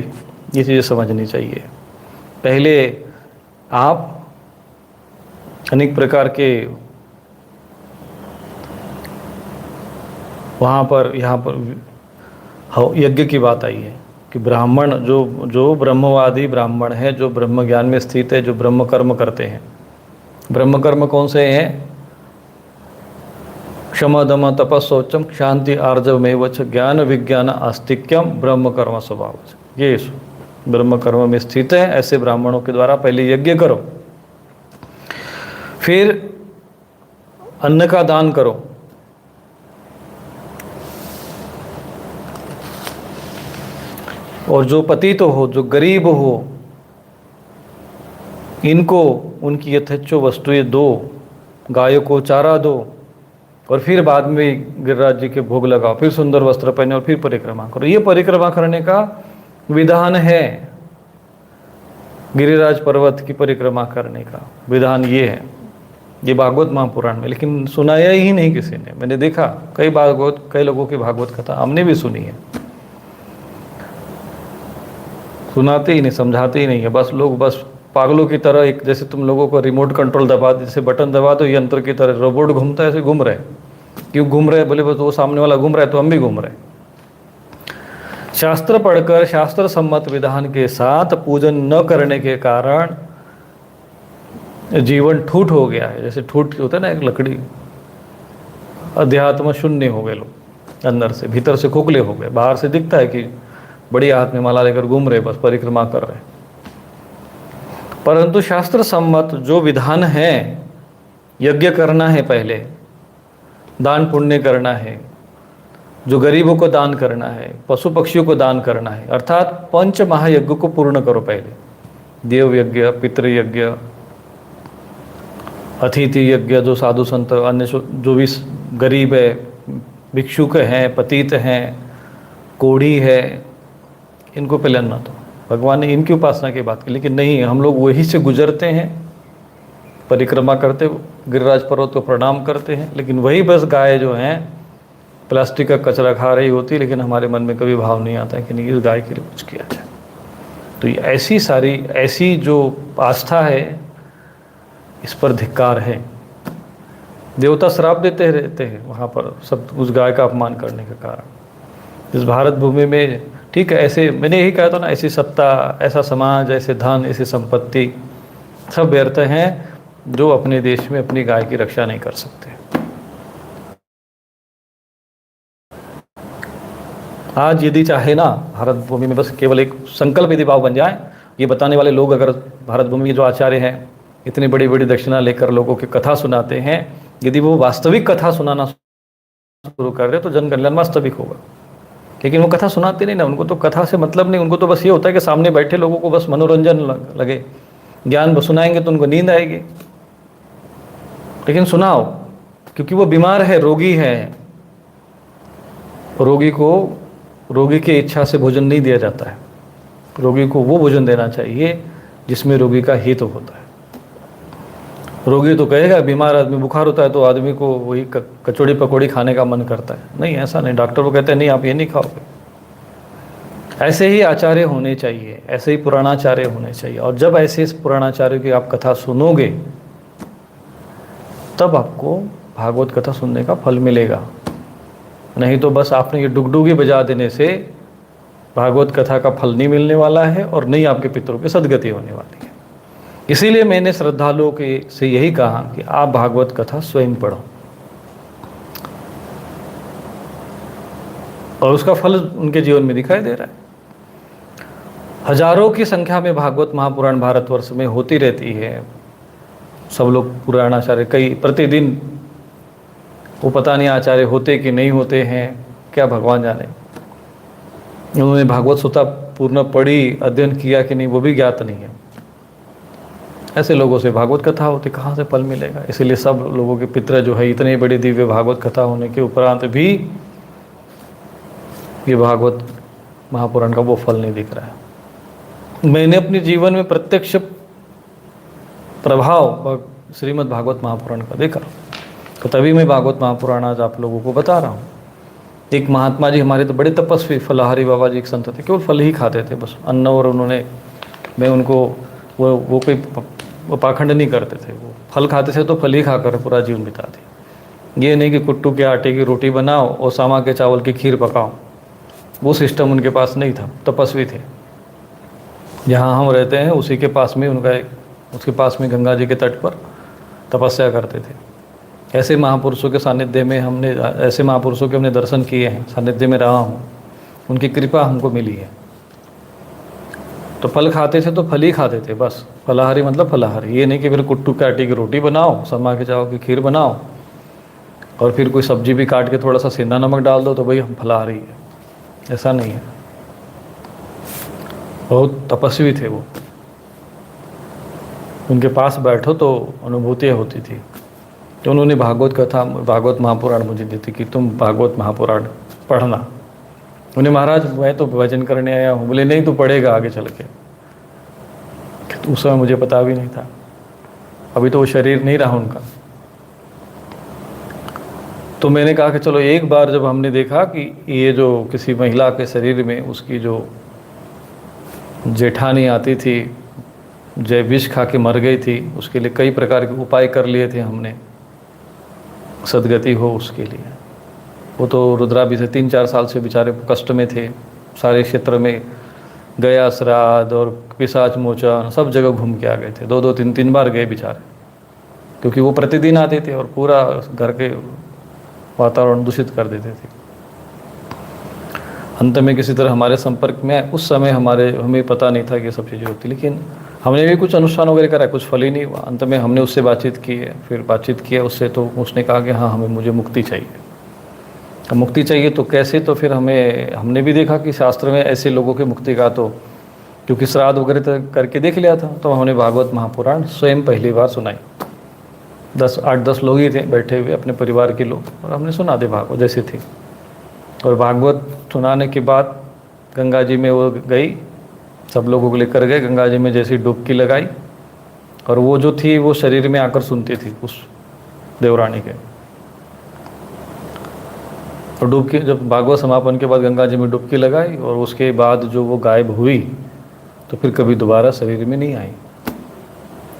ये चीज़ें समझनी चाहिए। पहले आप अनेक प्रकार के वहाँ पर, यहाँ पर यज्ञ की बात आई है कि ब्राह्मण जो ब्रह्मवादी ब्राह्मण है, जो ब्रह्म ज्ञान में स्थित है, जो ब्रह्म कर्म करते हैं। ब्रह्म कर्म कौन से हैं? क्षम दम तप शौचम शांति आर्जवमेव च ज्ञान विज्ञान आस्तिक्यम ब्रह्म कर्म स्वभाव। ये ब्रह्म कर्म में स्थित है। ऐसे ब्राह्मणों के द्वारा पहले यज्ञ करो, फिर अन्न का दान करो, और जो पतित हो, जो गरीब हो, इनको उनकी यथेच्छ वस्तुएं दो, गायों को चारा दो, और फिर बाद में गिरिराज जी के भोग लगाओ, फिर सुंदर वस्त्र पहने और फिर परिक्रमा करो। ये परिक्रमा करने का विधान है। गिरिराज पर्वत की परिक्रमा करने का विधान ये है, ये भागवत महापुराण में, लेकिन सुनाया ही नहीं किसी ने। मैंने देखा कई लोगों की भागवत कथा हमने भी सुनी है, सुनाते ही नहीं, समझाते ही नहीं है। बस लोग बस पागलों की तरह, एक जैसे तुम लोगों को रिमोट कंट्रोल दबा, जैसे बटन दबा दो, यंत्र की तरह रोबोट घूमता है, ऐसे घूम रहे। क्यों घूम रहे? बोले बस वो सामने वाला घूम रहा है तो हम भी घूम रहे। शास्त्र पढ़कर शास्त्र सम्मत विधान के साथ पूजन न करने के कारण जीवन ठूठ हो गया है। जैसे ठूठ होता है ना एक लकड़ी, अध्यात्म शून्य हो गए लोग, अंदर से, भीतर से खोखले हो गए। बाहर से दिखता है कि बड़ी हाथ में माला लेकर घूम रहे, बस परिक्रमा कर रहे, परंतु शास्त्र सम्मत जो विधान है, यज्ञ करना है, पहले दान पुण्य करना है, जो गरीबों को दान करना है, पशु पक्षियों को दान करना है, अर्थात पंच महायज्ञ को पूर्ण करो पहले। देव यज्ञ, पितृयज्ञ, अतिथि यज्ञ, जो साधु संत अन्य जो भी गरीब है, भिक्षुक हैं, पतित हैं, कोढ़ी है, इनको पहले अन्न दो। भगवान ने इनकी उपासना की बात की, लेकिन नहीं, हम लोग वही से गुजरते हैं, परिक्रमा करते गिरिराज पर्वत को प्रणाम करते हैं, लेकिन वही बस गाय जो हैं प्लास्टिक का कचरा खा रही होती, लेकिन हमारे मन में कभी भाव नहीं आता है कि नहीं इस गाय के लिए कुछ किया जाए। तो ये ऐसी जो आस्था है, इस पर धिक्कार है। देवता श्राप देते रहते हैं वहाँ पर, सब उस गाय का अपमान करने के कारण। इस भारत भूमि में ठीक है, ऐसे मैंने यही कहा था ना, ऐसी सत्ता, ऐसा समाज, ऐसे धन, ऐसी संपत्ति, सब व्यर्थ हैं जो अपने देश में अपनी गाय की रक्षा नहीं कर सकते। आज यदि चाहे ना भारत भूमि में बस केवल एक संकल्प यदि भाव बन जाए, ये बताने वाले लोग अगर भारत भूमि के जो आचार्य हैं, इतनी बड़ी बड़ी दक्षिणा लेकर लोगों की कथा सुनाते हैं, यदि वो वास्तविक कथा सुनाना शुरू कर रहे तो जन कल्याण वास्तविक होगा। लेकिन वो कथा सुनाते नहीं ना, उनको तो कथा से मतलब नहीं, उनको तो बस ये होता है कि सामने बैठे लोगों को बस मनोरंजन लगे, ज्ञान सुनाएंगे तो उनको नींद आएगी। लेकिन सुनाओ, क्योंकि वो बीमार है, रोगी है, रोगी की इच्छा से भोजन नहीं दिया जाता है। रोगी को वो भोजन देना चाहिए जिसमें रोगी का हित होता है। रोगी तो कहेगा, बीमार आदमी, बुखार होता है तो आदमी को वही कचौड़ी पकौड़ी खाने का मन करता है। नहीं, ऐसा नहीं, डॉक्टर को कहते हैं नहीं आप ये नहीं खाओगे। ऐसे ही आचार्य होने चाहिए, ऐसे ही पुराणाचार्य होने चाहिए। और जब ऐसे पुराणाचार्य की आप कथा सुनोगे तब आपको भागवत कथा सुनने का फल मिलेगा। नहीं तो बस आपने ये डुगडुगी बजा देने से भागवत कथा का फल नहीं मिलने वाला है और नहीं आपके पितरों की सदगति होने वाली है। इसीलिए मैंने श्रद्धालुओं के से यही कहा कि आप भागवत कथा स्वयं पढ़ो, और उसका फल उनके जीवन में दिखाई दे रहा है। हजारों की संख्या में भागवत महापुराण भारतवर्ष में होती रहती है। सब लोग पुराण आचार्य कई प्रतिदिन, वो पता नहीं आचार्य होते कि नहीं होते हैं, क्या भगवान जाने। उन्होंने भागवत स्वतः पूर्ण पढ़ी, अध्ययन किया कि नहीं वो भी ज्ञात नहीं है। ऐसे लोगों से भागवत कथा होती, कहाँ से फल मिलेगा। इसीलिए सब लोगों के पितर जो है, इतने बड़ी दिव्य भागवत कथा होने के उपरांत भी ये भागवत महापुराण का वो फल नहीं दिख रहा है। मैंने अपने जीवन में प्रत्यक्ष प्रभाव श्रीमद् भागवत महापुराण का देखा, तो तभी मैं भागवत महापुराण आज आप लोगों को बता रहा हूँ। एक महात्मा जी हमारे तो बड़े तपस्वी फलाहारी बाबा जी एक संत थे, केवल फल ही खाते थे बस, अन्न, और उन्होंने, मैं उनको वो कोई वो पाखंड नहीं करते थे, वो फल खाते थे तो फल ही खाकर पूरा जीवन बिताते। ये नहीं कि कुट्टू के आटे की रोटी बनाओ और सामा के चावल की खीर पकाओ, वो सिस्टम उनके पास नहीं था। तपस्वी थे। जहाँ हम रहते हैं उसी के पास में उनका उसके पास में गंगा जी के तट पर तपस्या करते थे। ऐसे महापुरुषों के सानिध्य में ऐसे महापुरुषों के हमने दर्शन किए हैं, सानिध्य में रहा हूँ, उनकी कृपा हमको मिली है। तो फल खाते थे तो फल ही खाते थे बस, फलाहारी मतलब फलाहारी। ये नहीं कि फिर कुट्टू के आटे की रोटी बनाओ, समा के चावल की खीर बनाओ और फिर कोई सब्जी भी काट के थोड़ा सा सेंधा नमक डाल दो तो भाई हम फलाहारी है, ऐसा नहीं है। बहुत तपस्वी थे वो, उनके पास बैठो तो अनुभूतियाँ होती थी। तो उन्होंने भागवत कथा, भागवत महापुराण मुझे दी थी कि तुम भागवत महापुराण पढ़ना। उन्हें महाराज मैं तो भजन करने आया हूँ, बोले नहीं तू पढ़ेगा आगे चल के। तो उस समय मुझे पता भी नहीं था, अभी तो वो शरीर नहीं रहा उनका। तो मैंने कहा कि चलो एक बार जब हमने देखा कि ये जो किसी महिला के शरीर में उसकी जो जेठानी आती थी, जो विष खा के मर गई थी, उसके लिए कई प्रकार के उपाय कर लिए थे हमने, सदगति हो उसके लिए। वो तो रुद्राभी से 3-4 साल से बेचारे कष्ट में थे। सारे क्षेत्र में गया श्राद्ध और पिशाच मोचन सब जगह घूम के आ गए थे, 2-2, 3-3 बार गए बेचारे, क्योंकि वो प्रतिदिन आते थे और पूरा घर के वातावरण दूषित कर देते थे। अंत में किसी तरह हमारे संपर्क में, उस समय हमें पता नहीं था कि ये सब चीज़ें होती, लेकिन हमने भी कुछ अनुष्ठान वगैरह करा, कुछ फल ही नहीं हुआ। अंत में हमने उससे बातचीत की है, फिर बातचीत किया उससे, तो उसने कहा कि हाँ मुझे मुक्ति चाहिए। अब मुक्ति चाहिए तो कैसे, तो फिर हमने भी देखा कि शास्त्र में ऐसे लोगों की मुक्ति का, तो क्योंकि श्राद्ध वगैरह करके देख लिया था, तो हमने भागवत महापुराण स्वयं पहली बार सुनाई। 8-10 लोग ही थे बैठे हुए, अपने परिवार के लोग, और हमने सुना दे भागवत जैसे थे। और भागवत सुनाने के बाद गंगा जी में वो गई, सब लोगों को लेकर गए गंगा जी में, जैसी डुबकी लगाई, और वो जो थी वो शरीर में आकर सुनती थी उस देवरानी के। और डुबकी, जब भागवत समापन के बाद गंगा जी में डुबकी लगाई और उसके बाद जो वो गायब हुई, तो फिर कभी दोबारा शरीर में नहीं आई,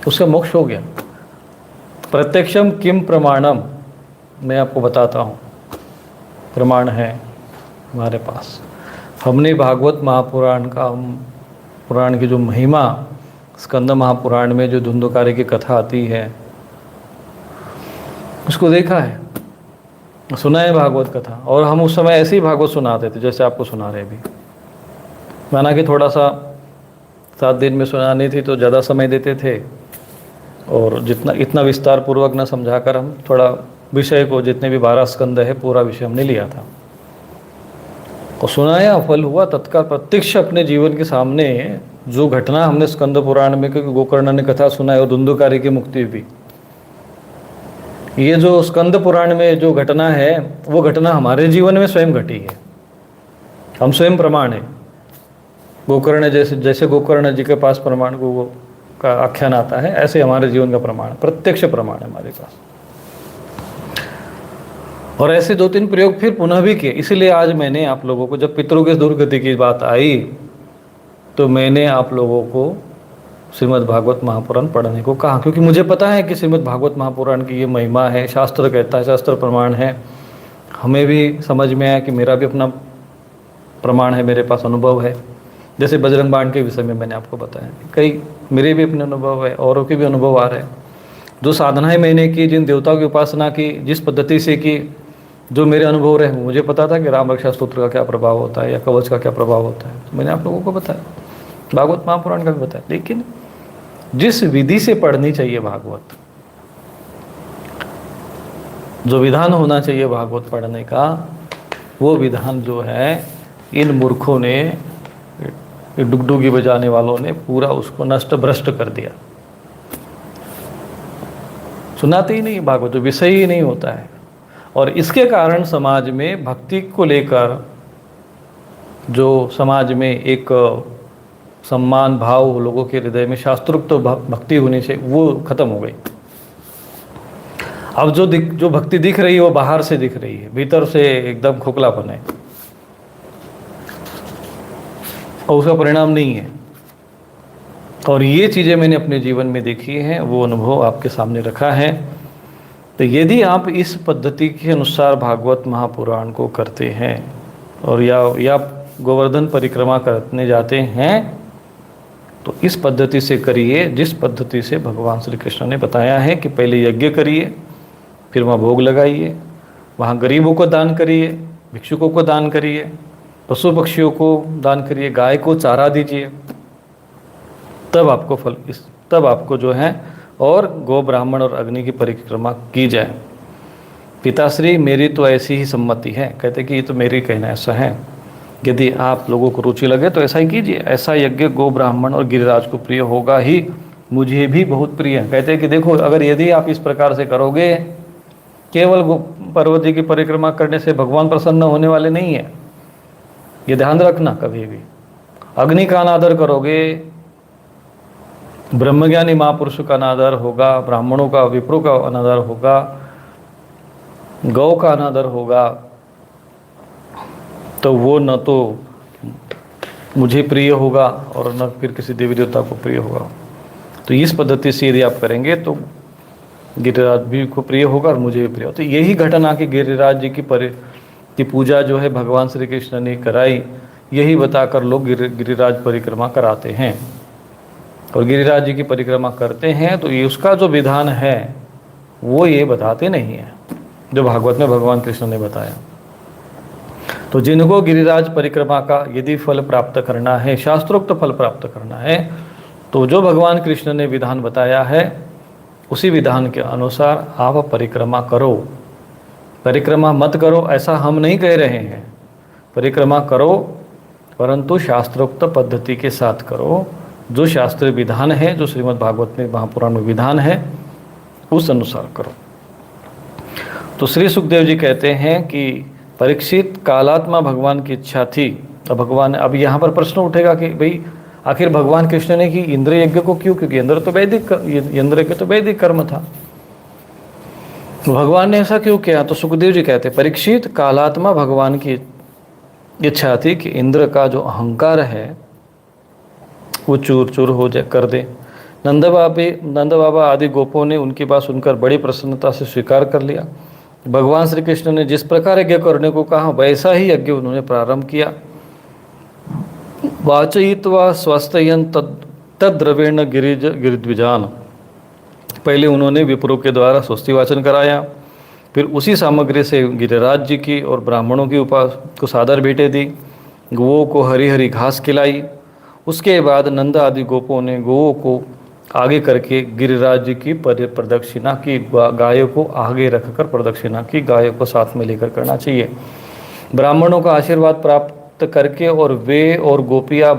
उसका मोक्ष हो गया। प्रत्यक्षम किम प्रमाणम, मैं आपको बताता हूँ, प्रमाण है हमारे पास। हमने भागवत महापुराण का, पुराण की जो महिमा, स्कंद महापुराण में जो धुंधुकारी की कथा आती है उसको देखा है, सुना है भागवत कथा। और हम उस समय ऐसे ही भागवत सुनाते थे जैसे आपको सुना रहे भी, माना कि थोड़ा सा 7 दिन में सुनानी थी तो ज़्यादा समय देते थे, और इतना विस्तार पूर्वक न समझाकर हम थोड़ा विषय को, जितने भी 12 स्कंद है पूरा विषय हमने लिया था और सुनाया, फल हुआ तत्काल प्रत्यक्ष अपने जीवन के सामने। जो घटना हमने स्कंद पुराण में, क्योंकि गोकर्ण ने कथा सुनाई और धुंधुकारी की मुक्ति भी, ये जो स्कंद पुराण में जो घटना है वो घटना हमारे जीवन में स्वयं घटी है। हम स्वयं प्रमाण है। गोकर्ण जैसे गोकर्ण जी के पास प्रमाण को का आख्यान आता है, ऐसे हमारे जीवन का प्रमाण, प्रत्यक्ष प्रमाण है हमारे पास। और ऐसे 2-3 प्रयोग फिर पुनः भी किए। इसलिए आज मैंने आप लोगों को, जब पितरों के दुर्गति की बात आई, तो मैंने आप लोगों को श्रीमद् भागवत महापुराण पढ़ने को कहा, क्योंकि मुझे पता है कि श्रीमद् भागवत महापुराण की ये महिमा है, शास्त्र कहता है, शास्त्र प्रमाण है। हमें भी समझ में आया कि मेरा भी अपना प्रमाण है, मेरे पास अनुभव है, जैसे बजरंग बाण के विषय में मैंने आपको बताया, कई मेरे भी अपने अनुभव है, औरों के भी अनुभव आ रहे हैं। जो साधनाएं मैंने की, जिन देवताओं की उपासना की, जिस पद्धति से की, जो मेरे अनुभव रहे, मुझे पता था कि राम रक्षा स्तोत्र का क्या प्रभाव होता है या कवच का क्या प्रभाव होता है, तो मैंने आप लोगों को बताया, भागवत महापुराण का भी बताया। लेकिन जिस विधि से पढ़नी चाहिए भागवत, जो विधान होना चाहिए भागवत पढ़ने का, वो विधान जो है इन मूर्खों ने, डुगडुगी बजाने वालों ने पूरा उसको नष्ट भ्रष्ट कर दिया। सुनाते ही नहीं भागवत, जो विषय ही नहीं होता है। और इसके कारण समाज में भक्ति को लेकर जो समाज में एक सम्मान भाव लोगों के हृदय में शास्त्रोक्त तो भक्ति होनी चाहिए, वो खत्म हो गई। अब जो भक्ति दिख रही है वो बाहर से दिख रही है, भीतर से एकदम खोखलापन है और उसका परिणाम नहीं है। और ये चीज़ें मैंने अपने जीवन में देखी हैं, वो अनुभव आपके सामने रखा है। तो यदि आप इस पद्धति के अनुसार भागवत महापुराण को करते हैं और या गोवर्धन परिक्रमा करने जाते हैं, तो इस पद्धति से करिए जिस पद्धति से भगवान श्री कृष्ण ने बताया है कि पहले यज्ञ करिए, फिर वहाँ भोग लगाइए, वहाँ गरीबों को दान करिए, भिक्षुकों को दान करिए, पशु पक्षियों को दान करिए, गाय को चारा दीजिए, तब आपको फल तब आपको जो है, और गो ब्राह्मण और अग्नि की परिक्रमा की जाए। पिताश्री मेरी तो ऐसी ही सम्मति है, कहते कि ये तो मेरी कहना ऐसा है, यदि आप लोगों को रुचि लगे तो ऐसा ही कीजिए। ऐसा यज्ञ गो ब्राह्मण और गिरिराज को प्रिय होगा ही, मुझे भी बहुत प्रिय है। कहते हैं कि देखो, अगर यदि आप इस प्रकार से करोगे, केवल पार्वती की परिक्रमा करने से भगवान प्रसन्न होने वाले नहीं है, ये ध्यान रखना कभी भी। अग्नि का अनादर करोगे, ब्रह्मज्ञानी महापुरुष का अनादर होगा, ब्राह्मणों का, विप्रों का अनादर होगा, गौ का अनादर होगा, तो वो न तो मुझे प्रिय होगा और न फिर किसी देवी देवता को प्रिय होगा। तो इस पद्धति से यदि आप करेंगे तो गिरिराज भी को प्रिय होगा और मुझे भी प्रिय होगा। तो यही घटना कि गिरिराज जी की पूजा जो है भगवान श्री कृष्ण ने कराई, यही बताकर लोग गिरिराज परिक्रमा कराते हैं और गिरिराज जी की परिक्रमा करते हैं। तो ये उसका जो विधान है वो ये बताते नहीं है जो भागवत में भगवान कृष्ण ने बताया। तो जिनको गिरिराज परिक्रमा का यदि फल प्राप्त करना है, शास्त्रोक्त फल प्राप्त करना है, तो जो भगवान कृष्ण ने विधान बताया है उसी विधान के अनुसार आप परिक्रमा करो। परिक्रमा मत करो ऐसा हम नहीं कह रहे हैं, परिक्रमा करो, परंतु शास्त्रोक्त पद्धति के साथ करो। जो शास्त्रीय विधान है, जो श्रीमद् भागवत में महापुराण में विधान है, उस अनुसार करो। तो श्री सुखदेव जी कहते हैं कि परीक्षित, कालात्मा भगवान की इच्छा थी। अब भगवान, अब यहाँ पर प्रश्न उठेगा कि भाई आखिर भगवान कृष्ण ने कि इंद्र यज्ञ को क्यों? क्योंकि इंद्र यज्ञ तो वैदिक कर्म था, तो भगवान ने ऐसा क्यों किया? तो सुखदेव जी कहते, परीक्षित, कालात्मा भगवान की इच्छा थी कि इंद्र का जो अहंकार है वो चूर चूर हो जाए, कर दे। नंद बाबा आदि गोपों ने उनकी बात सुनकर बड़ी प्रसन्नता से स्वीकार कर लिया। भगवान श्री कृष्ण ने जिस प्रकार यज्ञ करने को कहा वैसा ही यज्ञ उन्होंने प्रारंभ किया। वाचयित्वा स्वस्तयन तद्द्रवेण गिरिद्विजान, पहले उन्होंने विप्रों के द्वारा स्वस्ति वाचन कराया, फिर उसी सामग्री से गिरिराज जी की और ब्राह्मणों की उपास को सादर भेंटें दी, गोवों को हरी हरी घास खिलाई। उसके बाद नंद आदि गोपों ने गोवों को आगे करके गिरिराज जी की प्रदक्षिणा की, गायों को आगे रखकर प्रदक्षिणा की, गायों को साथ में लेकर करना चाहिए। ब्राह्मणों का आशीर्वाद प्राप्त करके और वे और गोपियाँ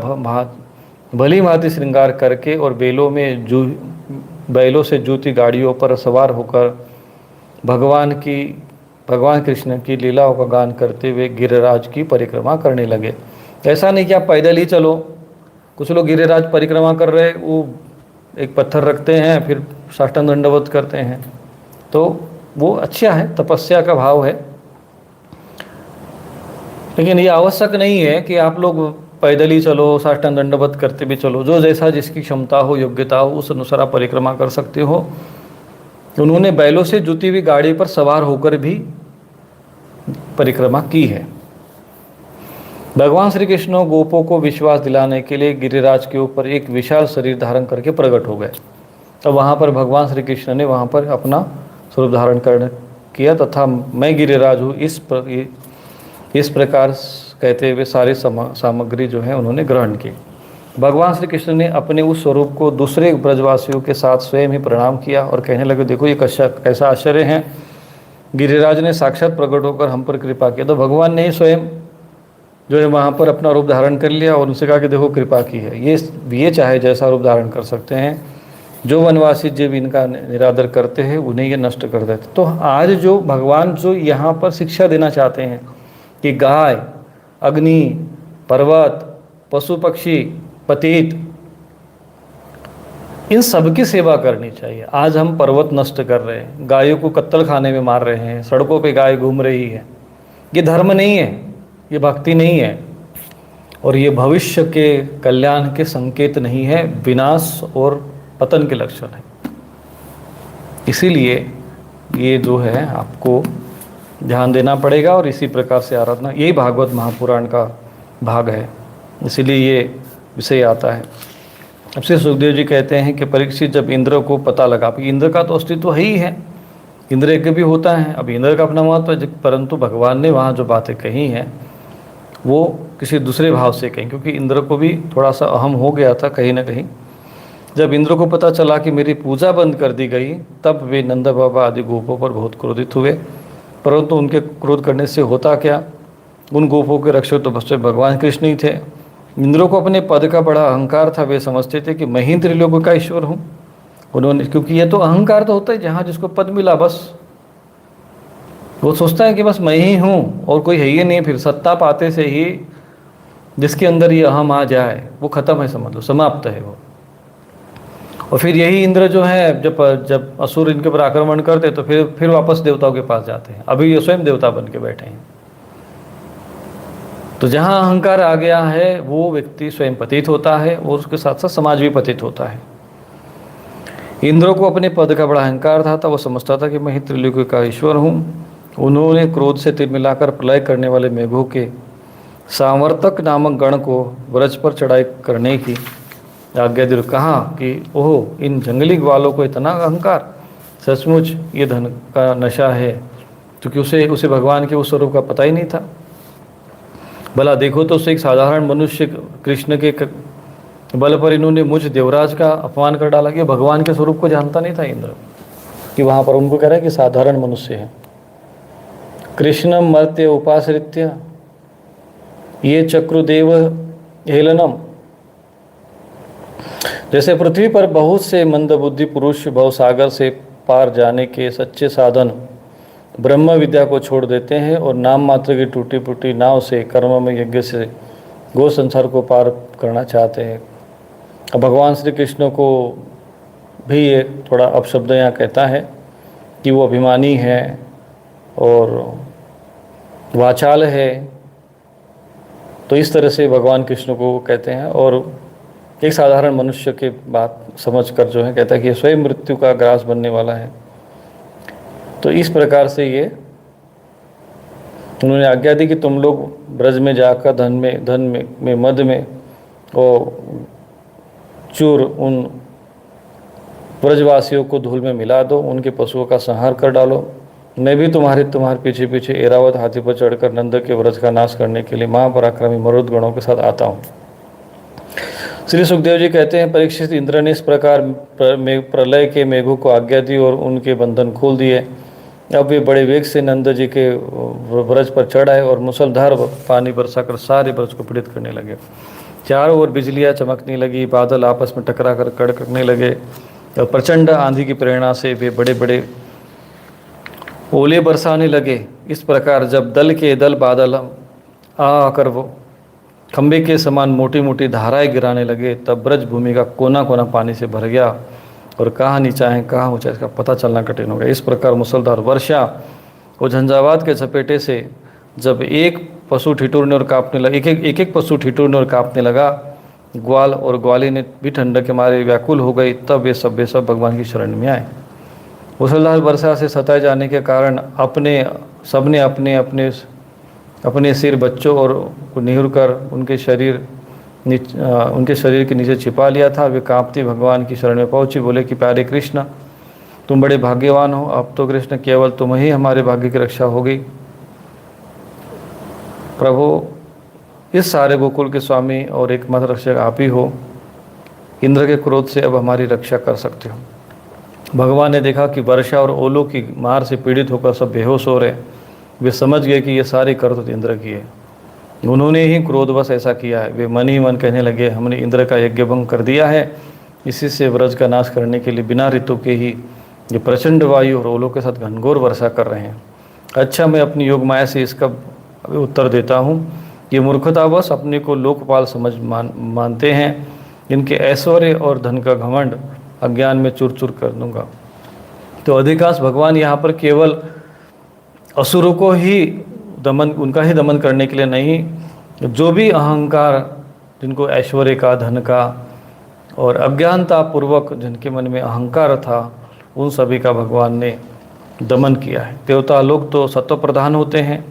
भली भांति श्रृंगार करके और बैलों से जूती गाड़ियों पर सवार होकर भगवान कृष्ण की लीलाओं का गान करते हुए गिरिराज की परिक्रमा करने लगे। ऐसा नहीं कि आप पैदल ही चलो, कुछ लोग गिरिराज परिक्रमा कर रहे, वो एक पत्थर रखते हैं फिर साष्टांग दंडवत करते हैं, तो वो अच्छा है, तपस्या का भाव है, लेकिन ये आवश्यक नहीं है कि आप लोग पैदल ही चलो, साष्टांग दंडवत करते भी चलो। जो जैसा जिसकी क्षमता हो, योग्यता हो, उस अनुसार आप परिक्रमा कर सकते हो। उन्होंने बैलों से जुती हुई गाड़ी पर सवार होकर भी परिक्रमा की है। भगवान श्री कृष्ण गोपों को विश्वास दिलाने के लिए गिरिराज के ऊपर एक विशाल शरीर धारण करके प्रकट हो गए। तो वहाँ पर भगवान श्री कृष्ण ने वहाँ पर अपना स्वरूप धारण कर किया तथा मैं गिरिराज हूँ इस प्रकार कहते हुए सारी सामग्री जो है उन्होंने ग्रहण की। भगवान श्री कृष्ण ने अपने उस स्वरूप को दूसरे ब्रजवासियों के साथ स्वयं ही प्रणाम किया और कहने लगे, देखो ये कैसा आश्चर्य है, गिरिराज ने साक्षात प्रकट होकर हम पर कृपा किया। तो भगवान ने ही स्वयं जो है वहाँ पर अपना रूप धारण कर लिया और उनसे कहा कि देखो कृपा की है, ये चाहे जैसा रूप धारण कर सकते हैं, जो वनवासी जीव इनका निरादर करते हैं उन्हें ये नष्ट कर देते। तो आज जो भगवान जो यहाँ पर शिक्षा देना चाहते हैं कि गाय, अग्नि, पर्वत, पशु पक्षी, पतित, इन सब की सेवा करनी चाहिए। आज हम पर्वत नष्ट कर रहे हैं, गायों को कत्तल खाने में मार रहे हैं, सड़कों पे गाय घूम रही है। ये धर्म नहीं है, ये भक्ति नहीं है और ये भविष्य के कल्याण के संकेत नहीं है, विनाश और पतन के लक्षण है। इसीलिए ये जो है आपको ध्यान देना पड़ेगा और इसी प्रकार से आराधना, यही भागवत महापुराण का भाग है, इसीलिए ये विषय आता है। अब से सुखदेव जी कहते हैं कि परीक्षित जब इंद्र को पता लगा, इंद्र का तो अस्तित्व है ही है, इंद्र यज्ञ भी होता है, अब इंद्र का अपना महत्व है, परंतु भगवान ने वहाँ जो बातें कही हैं वो किसी दूसरे भाव से कहीं, क्योंकि इंद्र को भी थोड़ा सा अहम हो गया था कहीं ना कहीं। जब इंद्र को पता चला कि मेरी पूजा बंद कर दी गई, तब वे नंद बाबा आदि गोपों पर बहुत क्रोधित हुए, परंतु उनके क्रोध करने से होता क्या, उन गोपों के रक्षक तो बस भगवान कृष्ण ही थे। इंद्र को अपने पद का बड़ा अहंकार था, वे समझते थे कि मैं ही त्रिलोक का ईश्वर हूँ। उन्होंने, क्योंकि ये तो अहंकार तो होता है, जहाँ जिसको पद मिला बस वो सोचता है कि बस मैं ही हूँ और कोई है ही नहीं। फिर सत्ता पाते से ही जिसके अंदर ये अहम आ जाए वो खत्म है, समझ लो, समाप्त है वो। और फिर यही इंद्र जो है जब असुर इनके पर आक्रमण करते तो फिर वापस देवताओं के पास जाते हैं। अभी ये स्वयं देवता बन के बैठे हैं। तो जहाँ अहंकार आ गया है वो व्यक्ति स्वयं पतित होता है और उसके साथ साथ समाज भी पतित होता है। इंद्र को अपने पद का बड़ा अहंकार था, वो समझता था कि मैं ही त्रिलोक का ईश्वर हूँ। उन्होंने क्रोध से तिल मिलाकर प्रलय करने वाले मेघों के सावर्तक नामक गण को व्रज पर चढ़ाई करने की आज्ञा दी। कहा कि ओह, इन जंगली ग्वालों को इतना अहंकार, सचमुच ये धन का नशा है, क्योंकि उसे भगवान के उस स्वरूप का पता ही नहीं था। भला देखो तो उसे एक साधारण मनुष्य कृष्ण के बल पर इन्होंने मुझ देवराज का अपमान कर डाला कि भगवान के स्वरूप को जानता नहीं था इंद्र, कि वहाँ पर उनको कह रहा है कि साधारण मनुष्य है। कृष्णम मर्त्य उपाश्रित्य ये चक्रुदेव हेलनम, जैसे पृथ्वी पर बहुत से मंदबुद्धि पुरुष भवसागर से पार जाने के सच्चे साधन ब्रह्म विद्या को छोड़ देते हैं और नाम मात्र की टूटी फूटी नाव से कर्म में यज्ञ से गो संसार को पार करना चाहते हैं। अब भगवान श्री कृष्ण को भी ये थोड़ा अपशब्द यहाँ कहता है कि वो अभिमानी है और वाचाल है। तो इस तरह से भगवान कृष्ण को कहते हैं और एक साधारण मनुष्य की बात समझकर जो है कहता है कि स्वयं मृत्यु का ग्रास बनने वाला है। तो इस प्रकार से ये उन्होंने आज्ञा दी कि तुम लोग ब्रज में जाकर धन में मद में और चूर उन ब्रजवासियों को धूल में मिला दो, उनके पशुओं का संहार कर डालो। मैं भी तुम्हारे पीछे पीछे ऐरावत हाथी पर चढ़कर नंद के व्रज का नाश करने के लिए महापराक्रमी मरुद गणों के साथ आता हूँ। श्री सुखदेव जी कहते हैं, परीक्षित, इंद्र ने इस प्रकार प्रलय के मेघों को आज्ञा दी और उनके बंधन खोल दिए। अब वे बड़े वेग से नंद जी के व्रज पर चढ़ आए और मुसलधार पानी बरसाकर सारे व्रज को पीड़ित करने लगे। चारों ओर बिजलियाँ चमकने लगी, बादल आपस में टकरा कर कड़कने लगे और प्रचंड आंधी की प्रेरणा से वे बड़े बड़े ओले बरसाने लगे। इस प्रकार जब दल के दल बादल आकर वो खंबे के समान मोटी मोटी धाराएं गिराने लगे, तब ब्रज भूमि का कोना कोना पानी से भर गया और कहाँ नीचा है कहाँ ऊंचा इसका पता चलना कठिन हो गया। इस प्रकार मुसलधार वर्षा और झंझावात के चपेटे से जब एक पशु ठिठुरने और कांपने लगा, एक एक पशु ठिठुरने और कांपने लगा, ग्वाल और ग्वाली ने भी ठंडक के मारे व्याकुल हो गई, तब वे सब भगवान की शरण में आए। मुसलधार वर्षा से सताए जाने के कारण सबने अपने अपने अपने सिर बच्चों और को निहुर कर उनके शरीर के नीचे छिपा लिया था। वे कांपती भगवान की शरण में पहुंची, बोले कि प्यारे कृष्ण, तुम बड़े भाग्यवान हो। अब तो कृष्ण केवल तुम ही हमारे भाग्य की रक्षा होगी। प्रभु, इस सारे गोकुल के स्वामी और एकमात्र रक्षक आप ही हो। इंद्र के क्रोध से अब हमारी रक्षा कर सकते हो। भगवान ने देखा कि वर्षा और ओलों की मार से पीड़ित होकर सब बेहोश हो रहे। वे समझ गए कि ये सारी करतूत इंद्र की है, उन्होंने ही क्रोधवश ऐसा किया है। वे मन ही मन कहने लगे, हमने इंद्र का यज्ञ भंग कर दिया है। इसी से व्रज का नाश करने के लिए बिना ऋतु के ही ये प्रचंड वायु और ओलों के साथ घनघोर वर्षा कर रहे हैं। अच्छा, मैं अपनी योग माया से इसका उत्तर देता हूँ। ये मूर्खतावश अपने को लोकपाल समझ मानते हैं। इनके ऐश्वर्य और धन का घमंड अज्ञान में चूर चूर कर दूंगा। तो अधिकांश भगवान यहाँ पर केवल असुरों को ही उनका ही दमन करने के लिए नहीं, जो भी अहंकार, जिनको ऐश्वर्य का, धन का और अज्ञानता पूर्वक जिनके मन में अहंकार था, उन सभी का भगवान ने दमन किया है। देवता लोग तो सत्व प्रधान होते हैं,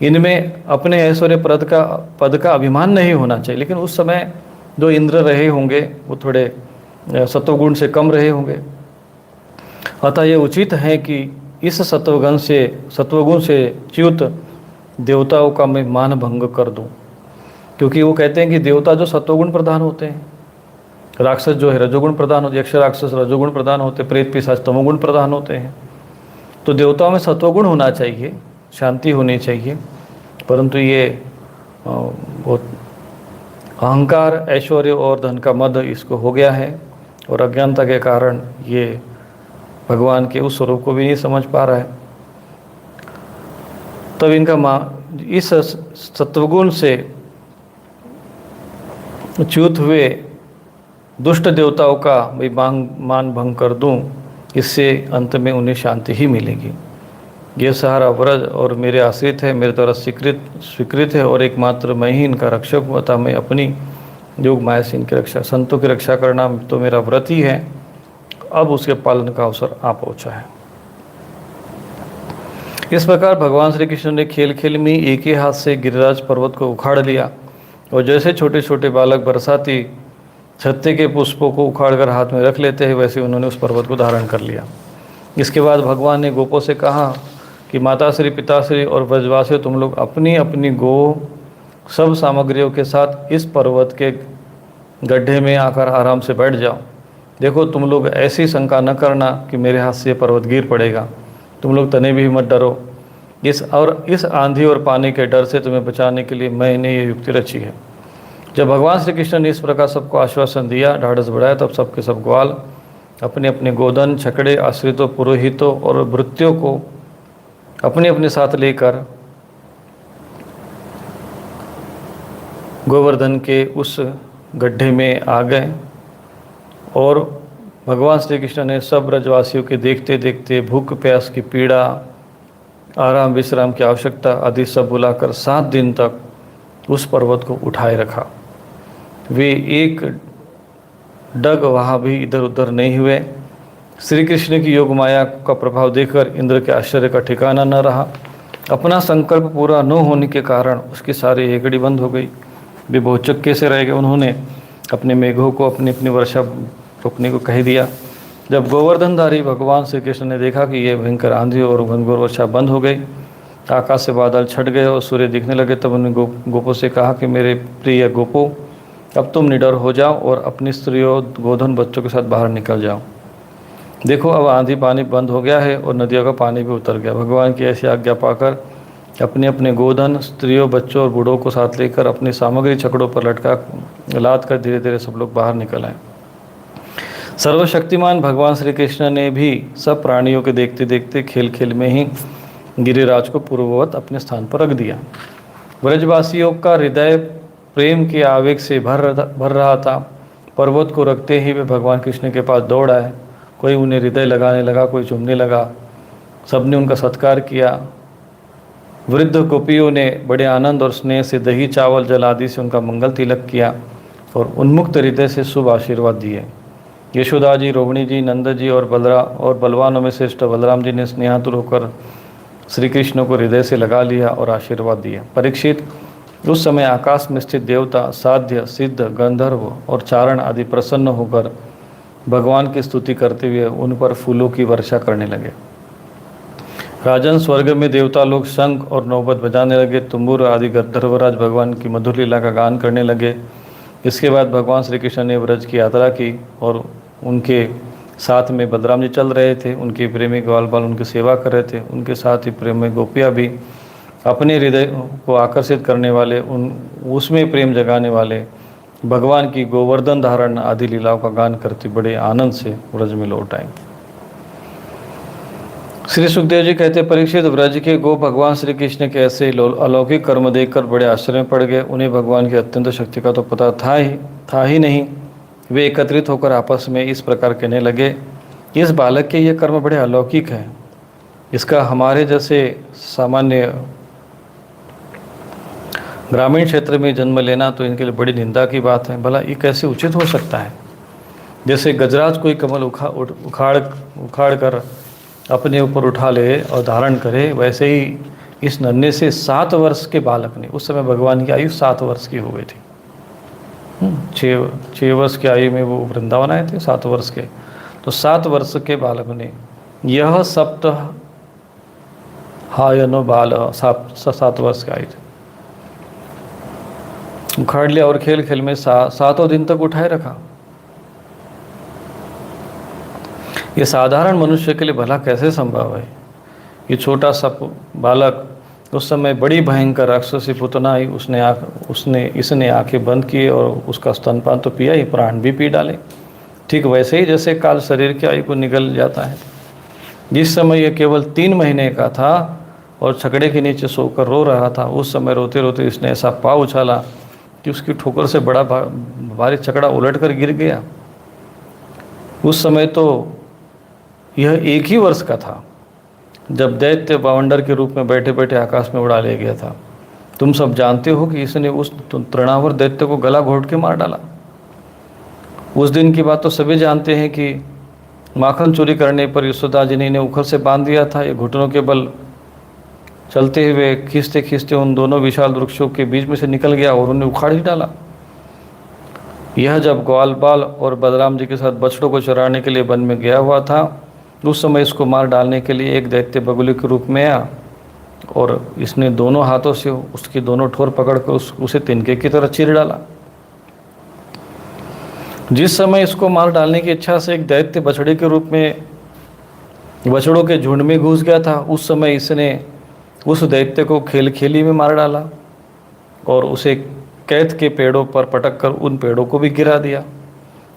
इनमें अपने ऐश्वर्य पद का अभिमान नहीं होना चाहिए। लेकिन उस समय जो इंद्र रहे होंगे वो थोड़े सत्वगुण से कम रहे होंगे। अतः ये उचित है कि इस सत्वगुण से च्युत देवताओं का मैं मान भंग कर दूं, क्योंकि वो कहते हैं कि देवता जो सत्वगुण प्रधान होते हैं, राक्षस जो है रजोगुण प्रधान होते, यक्ष राक्षस रजोगुण प्रधान होते, प्रेत पिशाच तमोगुण प्रधान होते हैं। तो देवताओं में सत्वगुण होना चाहिए, शांति होनी चाहिए, परंतु ये बहुत अहंकार, ऐश्वर्य और धन का मद इसको हो गया है और अज्ञानता के कारण ये भगवान के उस स्वरूप को भी नहीं समझ पा रहा है। तब इनका इस सत्वगुण से च्युत हुए दुष्ट देवताओं का भाई मान भंग कर दूं, इससे अंत में उन्हें शांति ही मिलेगी। ये सहारा व्रज और मेरे आश्रित है, मेरे द्वारा स्वीकृत है और एकमात्र मैं ही इनका रक्षक हूँ। अतः मैं अपनी योग माया से इनकी रक्षा, संतों की रक्षा करना तो मेरा व्रत ही है। अब उसके पालन का अवसर आ पहुँचा है। इस प्रकार भगवान श्री कृष्ण ने खेल खेल में एक ही हाथ से गिरिराज पर्वत को उखाड़ लिया और जैसे छोटे छोटे बालक बरसाती छत्ते के पुष्पों को उखाड़कर हाथ में रख लेते हैं, वैसे उन्होंने उस पर्वत को धारण कर लिया। इसके बाद भगवान ने गोपों से कहा कि माताश्री, पिताश्री और ब्रजवासियों, तुम लोग अपनी अपनी गो सब सामग्रियों के साथ इस पर्वत के गड्ढे में आकर आराम से बैठ जाओ। देखो, तुम लोग ऐसी शंका न करना कि मेरे हाथ से पर्वत गिर पड़ेगा। तुम लोग तने भी मत डरो। इस आंधी और पानी के डर से तुम्हें बचाने के लिए मैंने ये युक्ति रची है। जब भगवान श्री कृष्ण ने इस प्रकार सबको आश्वासन दिया, ढाढ़स बढ़ाया, तब सबके सब ग्वाल अपने अपने गोधन, छकड़े, आश्रितों, पुरोहितों और भृत्यों को अपने अपने साथ लेकर गोवर्धन के उस गड्ढे में आ गए और भगवान श्री कृष्ण ने सब ब्रजवासियों के देखते देखते भूख प्यास की पीड़ा, आराम विश्राम की आवश्यकता आदि सब बुलाकर 7 दिन तक उस पर्वत को उठाए रखा। वे एक डग वहाँ भी इधर उधर नहीं हुए। श्री कृष्ण की योग माया का प्रभाव देखकर इंद्र के आश्चर्य का ठिकाना न रहा। अपना संकल्प पूरा न होने के कारण उसकी सारी हेकड़ी बंद हो गई। वे बहुत चक्के से रह गए। उन्होंने अपने मेघों को अपनी अपनी वर्षा रोकने को कह दिया। जब गोवर्धनधारी भगवान श्री कृष्ण ने देखा कि ये भयंकर आंधी और घनघोर वर्षा बंद हो गई, आकाश से बादल छट गए और सूर्य दिखने लगे, तब उन्होंने गोपों से कहा कि मेरे प्रिय गोपों, अब तुम निडर हो जाओ और अपनी स्त्रियों, गोधन, बच्चों के साथ बाहर निकल जाओ। देखो, अब आंधी पानी बंद हो गया है और नदियों का पानी भी उतर गया। भगवान की ऐसी आज्ञा पाकर अपने अपने गोधन, स्त्रियों, बच्चों और बूढ़ों को साथ लेकर अपनी सामग्री छकड़ों पर लाद कर धीरे धीरे सब लोग बाहर निकल आए। सर्वशक्तिमान भगवान श्री कृष्ण ने भी सब प्राणियों के देखते देखते खेल खेल में ही गिरिराज को पूर्ववत अपने स्थान पर रख दिया। ब्रजवासियों का हृदय प्रेम के आवेग से भर रहा था। पर्वत को रखते ही वे भगवान कृष्ण के पास दौड़ आए। कोई उन्हें हृदय लगाने लगा, कोई चूमने लगा। सबने उनका सत्कार किया। वृद्ध गोपियों ने बड़े आनंद और स्नेह से दही, चावल, जल आदि से उनका मंगल तिलक किया और उन्मुक्त हृदय से शुभ आशीर्वाद दिए। यशोदा जी, रोहिणी जी, नंद जी और बलवानों में श्रेष्ठ बलराम जी ने स्नेहातुर होकर श्री कृष्ण को हृदय से लगा लिया और आशीर्वाद दिया। परीक्षित, उस समय आकाश में स्थित देवता, साध्य, सिद्ध, गंधर्व और चारण आदि प्रसन्न होकर भगवान की स्तुति करते हुए उन पर फूलों की वर्षा करने लगे। राजन, स्वर्ग में देवता लोग शंख और नौबत बजाने लगे। तुम्बुर आदि गंधर्वराज भगवान की मधुर लीला का गान करने लगे। इसके बाद भगवान श्री कृष्ण ने व्रज की यात्रा की और उनके साथ में बलराम जी चल रहे थे। उनके प्रेमी ग्वाल बाल उनकी सेवा कर रहे थे। उनके साथ ही प्रेमी गोपियाँ भी अपने हृदय को आकर्षित करने वाले, उसमें प्रेम जगाने वाले भगवान की गोवर्धन धारण आदि लीलाओं का गान करते बड़े आनंद से व्रज में लौट आए। श्री सुखदेव जी कहते, परीक्षित, व्रज के गो भगवान श्री कृष्ण के ऐसे अलौकिक कर्म देखकर बड़े आश्चर्य में पड़ गए। उन्हें भगवान की अत्यंत शक्ति का तो पता था ही नहीं। वे एकत्रित होकर आपस में इस प्रकार कहने लगे, इस बालक के ये कर्म बड़े अलौकिक हैं। इसका हमारे जैसे सामान्य ग्रामीण क्षेत्र में जन्म लेना तो इनके लिए बड़ी निंदा की बात है। भला ये कैसे उचित हो सकता है? जैसे गजराज कोई कमल उखाड़ कर अपने ऊपर उठा ले और धारण करे, वैसे ही इस नन्हे से 7 वर्ष के बालक ने, उस समय भगवान की आयु 7 वर्ष की हो गई थी। 6 वर्ष की आयु में वो वृंदावन आए थे, 7 वर्ष के, तो 7 वर्ष के बालक ने यह सप्त हायनो बाल 7 वर्ष के आयु थे, उखाड़ लिया और खेल खेल में 7 दिन तक उठाए रखा। ये साधारण मनुष्य के लिए भला कैसे संभव है? ये छोटा सा बालक, उस समय बड़ी भयंकर राक्षसी पुतना आई, इसने आंखें बंद किए और उसका स्तनपान तो पिया ही, प्राण भी पी डाले। ठीक वैसे ही जैसे काल शरीर की आयु को निगल जाता है। जिस समय यह केवल 3 महीने का था और छकड़े के नीचे सोकर रो रहा था, उस समय रोते रोते इसने ऐसा पाँव उछाला कि उसकी ठोकर से बड़ा भारी छकड़ा उलट कर गिर गया। उस समय तो यह 1 ही वर्ष का था जब दैत्य बावंडर के रूप में बैठे बैठे आकाश में उड़ा ले गया था। तुम सब जानते हो कि इसने उस तृणावर दैत्य को गला घोट के मार डाला। उस दिन की बात तो सभी जानते हैं कि माखन चोरी करने पर यशोदा जी ने इन्हें उखल से बांध दिया था। ये घुटनों के बल चलते हुए खींचते खींचते उन दोनों विशाल वृक्षों के बीच में से निकल गया और उन्हें उखाड़ ही डाला। यह जब ग्वाल बाल और बलराम जी के साथ बछड़ों को चराने के लिए वन में गया हुआ था, उस समय इसको मार डालने के लिए एक दैत्य बगुले के रूप में आया और इसने दोनों हाथों से उसकी दोनों ठोर पकड़कर उसे तिनके की तरह चीर डाला। जिस समय इसको मार डालने की इच्छा से एक दैत्य बछड़े के रूप में बछड़ों के झुंड में घुस गया था, उस समय इसने उस दैत्य को खेली में मार डाला और उसे कैथ के पेड़ों पर पटक कर उन पेड़ों को भी गिरा दिया।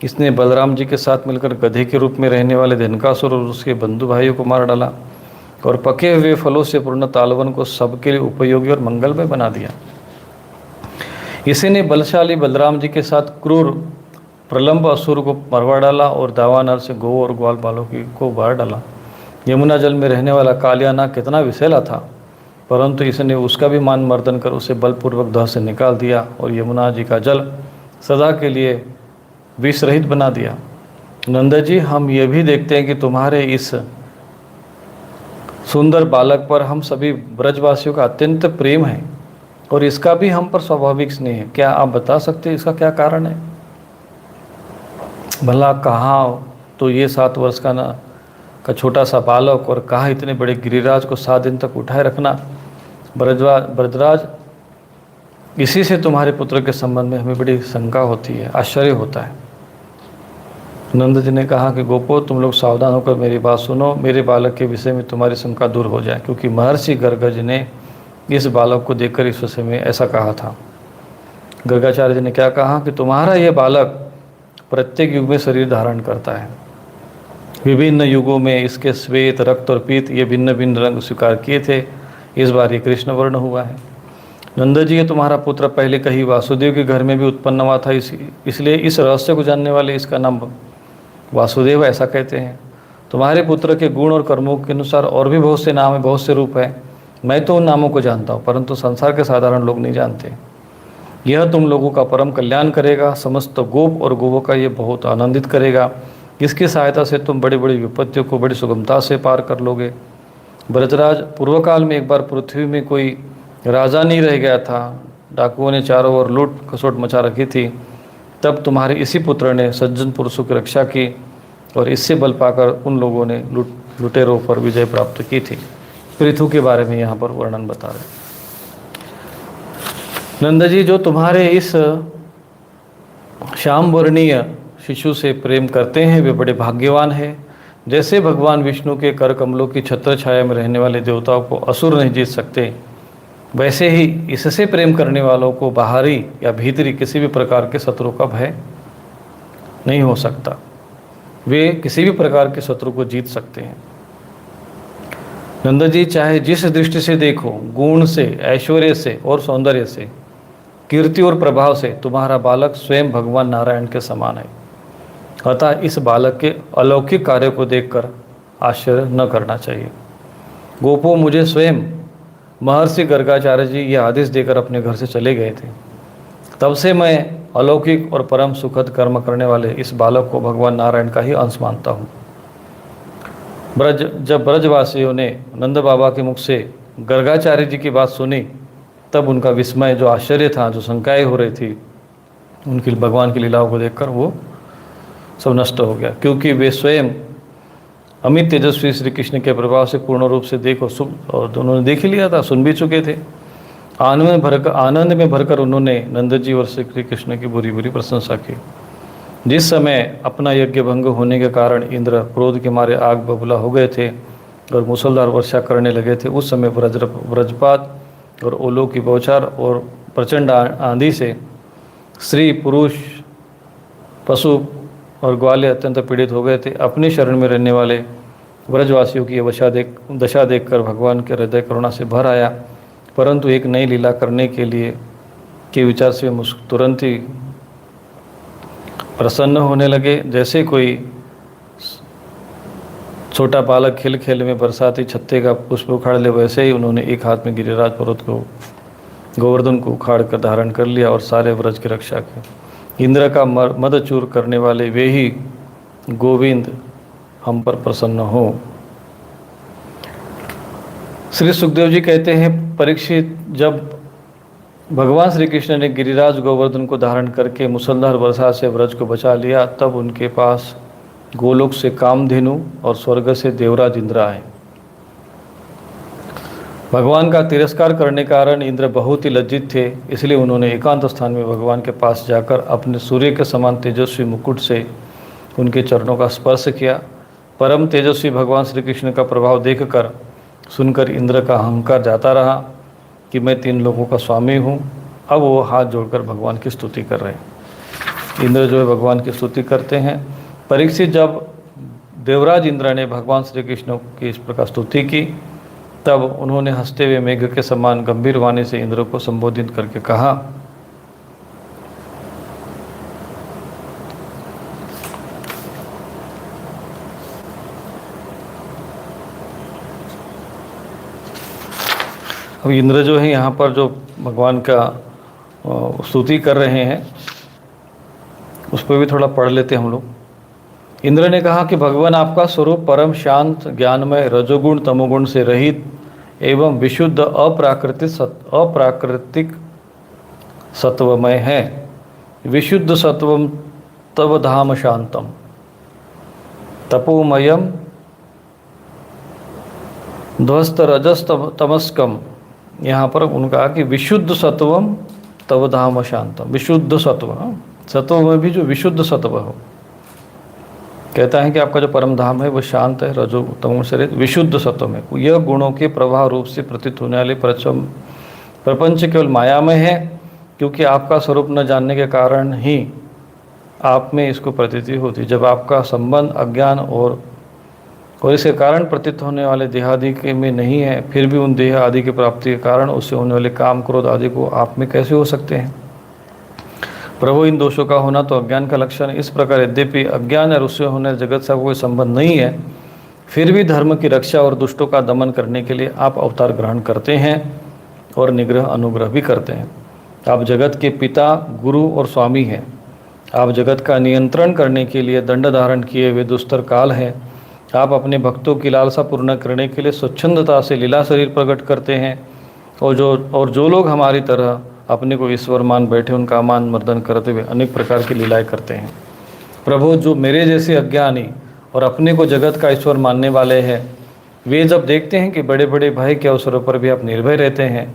इसने बलराम जी के साथ मिलकर गधे के रूप में रहने वाले धनकासुर और उसके बंधु भाइयों को मार डाला और पके हुए फलों से पूर्ण तालवन को सबके लिए उपयोगी और मंगलमय बना दिया। इसी ने बलशाली बलराम जी के साथ क्रूर प्रलंब असुर को मरवा डाला और दावानल से गौ और ग्वाल बालों को मार डाला। यमुना जल में रहने वाला कालियानाग कितना विषैला था, परंतु इसने उसका भी मान मर्दन कर उसे बलपूर्वक दह से निकाल दिया और यमुना जी का जल सदा के लिए विष रहित बना दिया। नंद जी, हम ये भी देखते हैं कि तुम्हारे इस सुंदर बालक पर हम सभी ब्रजवासियों का अत्यंत प्रेम है और इसका भी हम पर स्वाभाविक स्नेह है। क्या आप बता सकते हैं इसका क्या कारण है? भला कहाँ तो ये 7 वर्ष का छोटा सा बालक और कहाँ इतने बड़े गिरिराज को 7 दिन तक उठाए रखना। ब्रजराज, इसी से तुम्हारे पुत्र के संबंध में हमें बड़ी शंका होती है, आश्चर्य होता है। नंद जी ने कहा कि गोपो, तुम लोग सावधान होकर मेरी बात सुनो, मेरे बालक के विषय में तुम्हारी शंका दूर हो जाए, क्योंकि महर्षि गर्ग ने इस बालक को देखकर इस विषय में ऐसा कहा था। गर्गाचार्य जी ने क्या कहा कि तुम्हारा यह बालक प्रत्येक युग में शरीर धारण करता है। विभिन्न युगों में इसके श्वेत, रक्त और पीत ये भिन्न भिन्न रंग स्वीकार किए थे। इस बार ये कृष्ण वर्ण हुआ है। नंद जी, ये तुम्हारा पुत्र पहले कहीं वासुदेव के घर में भी उत्पन्न हुआ था, इसलिए इस रहस्य को जानने वाले इसका नाम वासुदेव ऐसा कहते हैं। तुम्हारे पुत्र के गुण और कर्मों के अनुसार और भी बहुत से नाम है, बहुत से रूप है। मैं तो उन नामों को जानता हूँ, परंतु संसार के साधारण लोग नहीं जानते। यह तुम लोगों का परम कल्याण करेगा। समस्त गोप और गोवों का ये बहुत आनंदित करेगा। इसकी सहायता से तुम बड़ी बड़ी विपत्तियों को बड़ी सुगमता से पार कर लोगे। ब्रजराज, पूर्व काल में एक बार पृथ्वी में कोई राजा नहीं रह गया था, डाकुओं ने चारों ओर लूट खसोट मचा रखी थी, तब तुम्हारे इसी पुत्र ने सज्जन पुरुषों की रक्षा की और इससे बल पाकर उन लोगों ने लुटेरों पर विजय प्राप्त की थी। पृथु के बारे में यहाँ पर वर्णन बता रहे। नंद जी, जो तुम्हारे इस श्याम वर्णीय शिशु से प्रेम करते हैं वे बड़े भाग्यवान हैं। जैसे भगवान विष्णु के कर कमलों की छत्र छाया में रहने वाले देवताओं को असुर नहीं जीत सकते, वैसे ही इससे प्रेम करने वालों को बाहरी या भीतरी किसी भी प्रकार के शत्रु का भय नहीं हो सकता। वे किसी भी प्रकार के शत्रु को जीत सकते हैं। नंद जी, चाहे जिस दृष्टि से देखो, गुण से, ऐश्वर्य से और सौंदर्य से, कीर्ति और प्रभाव से तुम्हारा बालक स्वयं भगवान नारायण के समान है। अतः इस बालक के अलौकिक कार्य को देखकर आश्चर्य न करना चाहिए। गोपो, मुझे स्वयं महर्षि गर्गाचार्य जी यह आदेश देकर अपने घर से चले गए थे। तब से मैं अलौकिक और परम सुखद कर्म करने वाले इस बालक को भगवान नारायण का ही अंश मानता हूँ। जब ब्रजवासियों ने नंद बाबा के मुख से गर्गाचार्य जी की बात सुनी, तब उनका विस्मय, जो आश्चर्य था, जो शंकाएं हो रही थी उनकी भगवान की लीलाओं को देखकर, वो सब नष्ट हो गया, क्योंकि वे स्वयं अमित तेजस्वी श्री कृष्ण के प्रभाव से पूर्ण रूप से और उन्होंने देख ही लिया था, सुन भी चुके थे। आनंद में भरकर उन्होंने नंद जी और श्री कृष्ण की बुरी बुरी प्रशंसा की। जिस समय अपना यज्ञ भंग होने के कारण इंद्र क्रोध के मारे आग बबूला हो गए थे और मूसलधार वर्षा करने लगे थे, उस समय वज्रपात और ओलों की बौछार और प्रचंड आंधी से स्त्री, पुरुष, पशु और ग्वाले अत्यंत पीड़ित हो गए थे। अपने शरण में रहने वाले ब्रजवासियों की दशा देखकर भगवान के हृदय करुणा से भर आया, परंतु एक नई लीला करने के विचार से तुरंत ही प्रसन्न होने लगे। जैसे कोई छोटा बालक खेल खेल में बरसाती छत्ते का पुष्प उखाड़ ले, वैसे ही उन्होंने एक हाथ में गिरिराज पर्वत को, गोवर्धन को उखाड़ कर धारण कर लिया और सारे व्रज की रक्षा की। इंद्र का मदचूर करने वाले वे ही गोविंद हम पर प्रसन्न हो। श्री सुखदेव जी कहते हैं, परीक्षित, जब भगवान श्री कृष्ण ने गिरिराज गोवर्धन को धारण करके मुसलधार वर्षा से व्रज को बचा लिया, तब उनके पास गोलोक से कामधेनु और स्वर्ग से देवराज इंद्र आए। भगवान का तिरस्कार करने के कारण इंद्र बहुत ही लज्जित थे, इसलिए उन्होंने एकांत स्थान में भगवान के पास जाकर अपने सूर्य के समान तेजस्वी मुकुट से उनके चरणों का स्पर्श किया। परम तेजस्वी भगवान श्री कृष्ण का प्रभाव देखकर सुनकर इंद्र का अहंकार जाता रहा कि मैं 3 लोगों का स्वामी हूँ। अब वो हाथ जोड़कर भगवान की स्तुति कर रहे हैं। इंद्र जो है भगवान की स्तुति करते हैं। परीक्षित, जब देवराज इंद्र ने भगवान श्री कृष्ण की इस प्रकार स्तुति की, तब उन्होंने हंसते हुए मेघ के समान गंभीर वाणी से इंद्र को संबोधित करके कहा, अब इंद्र जो है यहाँ पर जो भगवान का स्तुति कर रहे हैं, उस पर भी थोड़ा पढ़ लेते हैं हम लोग। इंद्र ने कहा कि भगवान, आपका स्वरूप परम शांत, ज्ञानमय, रजोगुण तमोगुण से रहित एवं विशुद्ध अप्राकृतिक सत्वमय है। विशुद्ध सत्वम तव धाम शांतम तपोमयम ध्वस्त रजस तमस्कम। यहाँ पर उनका कहा कि विशुद्ध सत्वम तव धाम शांतम। विशुद्ध सत्व, सत्व में भी जो विशुद्ध सत्व हो, कहता है कि आपका जो परम धाम है वो शांत है, रजो तमो से रहित, विशुद्ध सत्व में। यह गुणों के प्रवाह रूप से प्रतीत होने वाले प्रपंच केवल मायामय है, क्योंकि आपका स्वरूप न जानने के कारण ही आप में इसको प्रतीति होती। जब आपका संबंध अज्ञान और इसके कारण प्रतीत होने वाले देहादि के में नहीं है, फिर भी उन देह आदि की प्राप्ति के कारण उससे होने वाले काम क्रोध आदि को आप में कैसे हो सकते हैं। प्रभु, इन दोषों का होना तो अज्ञान का लक्षण है। इस प्रकार यद्यपि अज्ञान और उससे होने जगत से कोई संबंध नहीं है, फिर भी धर्म की रक्षा और दुष्टों का दमन करने के लिए आप अवतार ग्रहण करते हैं और निग्रह अनुग्रह भी करते हैं। आप जगत के पिता, गुरु और स्वामी हैं। आप जगत का नियंत्रण करने के लिए दंड धारण किए हुए दुस्तर काल हैं। आप अपने भक्तों की लालसा पूर्ण करने के लिए स्वच्छंदता से लीला शरीर प्रकट करते हैं, और जो लोग हमारी तरह अपने को ईश्वर मान बैठे उनका मान मर्दन करते हुए अनेक प्रकार की लीलाएं करते हैं। प्रभु, जो मेरे जैसे अज्ञानी और अपने को जगत का ईश्वर मानने वाले हैं, वे जब देखते हैं कि बड़े बड़े भय के अवसरों पर भी आप निर्भय रहते हैं,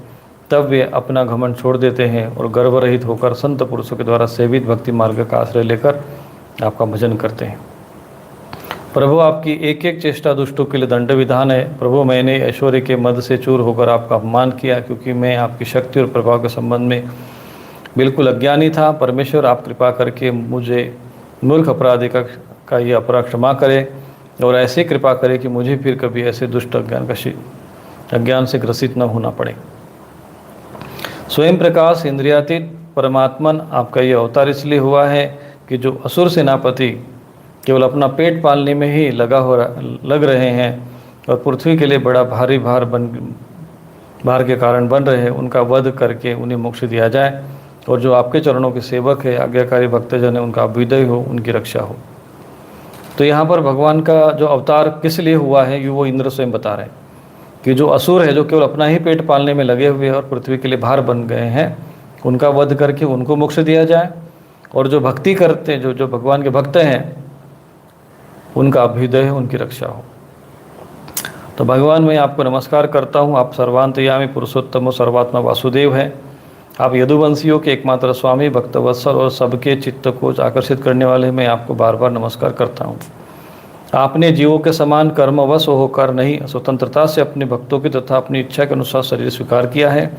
तब वे अपना घमंड छोड़ देते हैं और गर्व रहित होकर संत पुरुषों के द्वारा सेवित भक्ति मार्ग का आश्रय लेकर आपका भजन करते हैं। प्रभु, आपकी एक एक चेष्टा दुष्टों के लिए दंड विधान है। प्रभु, मैंने ऐश्वर्य के मद से चूर होकर आपका अपमान किया, क्योंकि मैं आपकी शक्ति और प्रभाव के संबंध में बिल्कुल अज्ञानी था। परमेश्वर, आप कृपा करके मुझे मूर्ख अपराधी का ये अपराध क्षमा करें, और ऐसे कृपा करें कि मुझे फिर कभी ऐसे दुष्ट अज्ञान से ग्रसित न होना पड़े। स्वयं प्रकाश इंद्रियातीत परमात्मन, आपका ये अवतार इसलिए हुआ है कि जो असुर सेनापति केवल अपना पेट पालने में ही लग रहे हैं और पृथ्वी के लिए बड़ा भारी भार के कारण बन रहे हैं, उनका वध करके उन्हें मोक्ष दिया जाए, और जो आपके चरणों के सेवक है, आज्ञाकारी भक्तजन है, उनका अभ्युदय हो, उनकी रक्षा हो। तो यहाँ पर भगवान का जो अवतार किस लिए हुआ है, ये वो इंद्र स्वयं बता रहे हैं कि जो असुर है, जो केवल अपना ही पेट पालने में लगे हुए और पृथ्वी के लिए भार बन गए हैं, उनका वध करके उनको मोक्ष दिया जाए, और जो भक्ति करते हैं, जो भगवान के भक्त हैं, उनका अभ्युदय है, उनकी रक्षा हो। तो भगवान, मैं आपको नमस्कार करता हूँ। आप सर्वांतयामी पुरुषोत्तम और सर्वात्मा वासुदेव हैं। आप यदुवंशियों के एकमात्र स्वामी, भक्तवत्सल और सबके चित्त को आकर्षित करने वाले, मैं आपको बार बार नमस्कार करता हूँ। आपने जीवों के समान कर्मवश होकर नहीं, स्वतंत्रता से अपने भक्तों की तथा अपनी इच्छा के अनुसार शरीर स्वीकार किया है।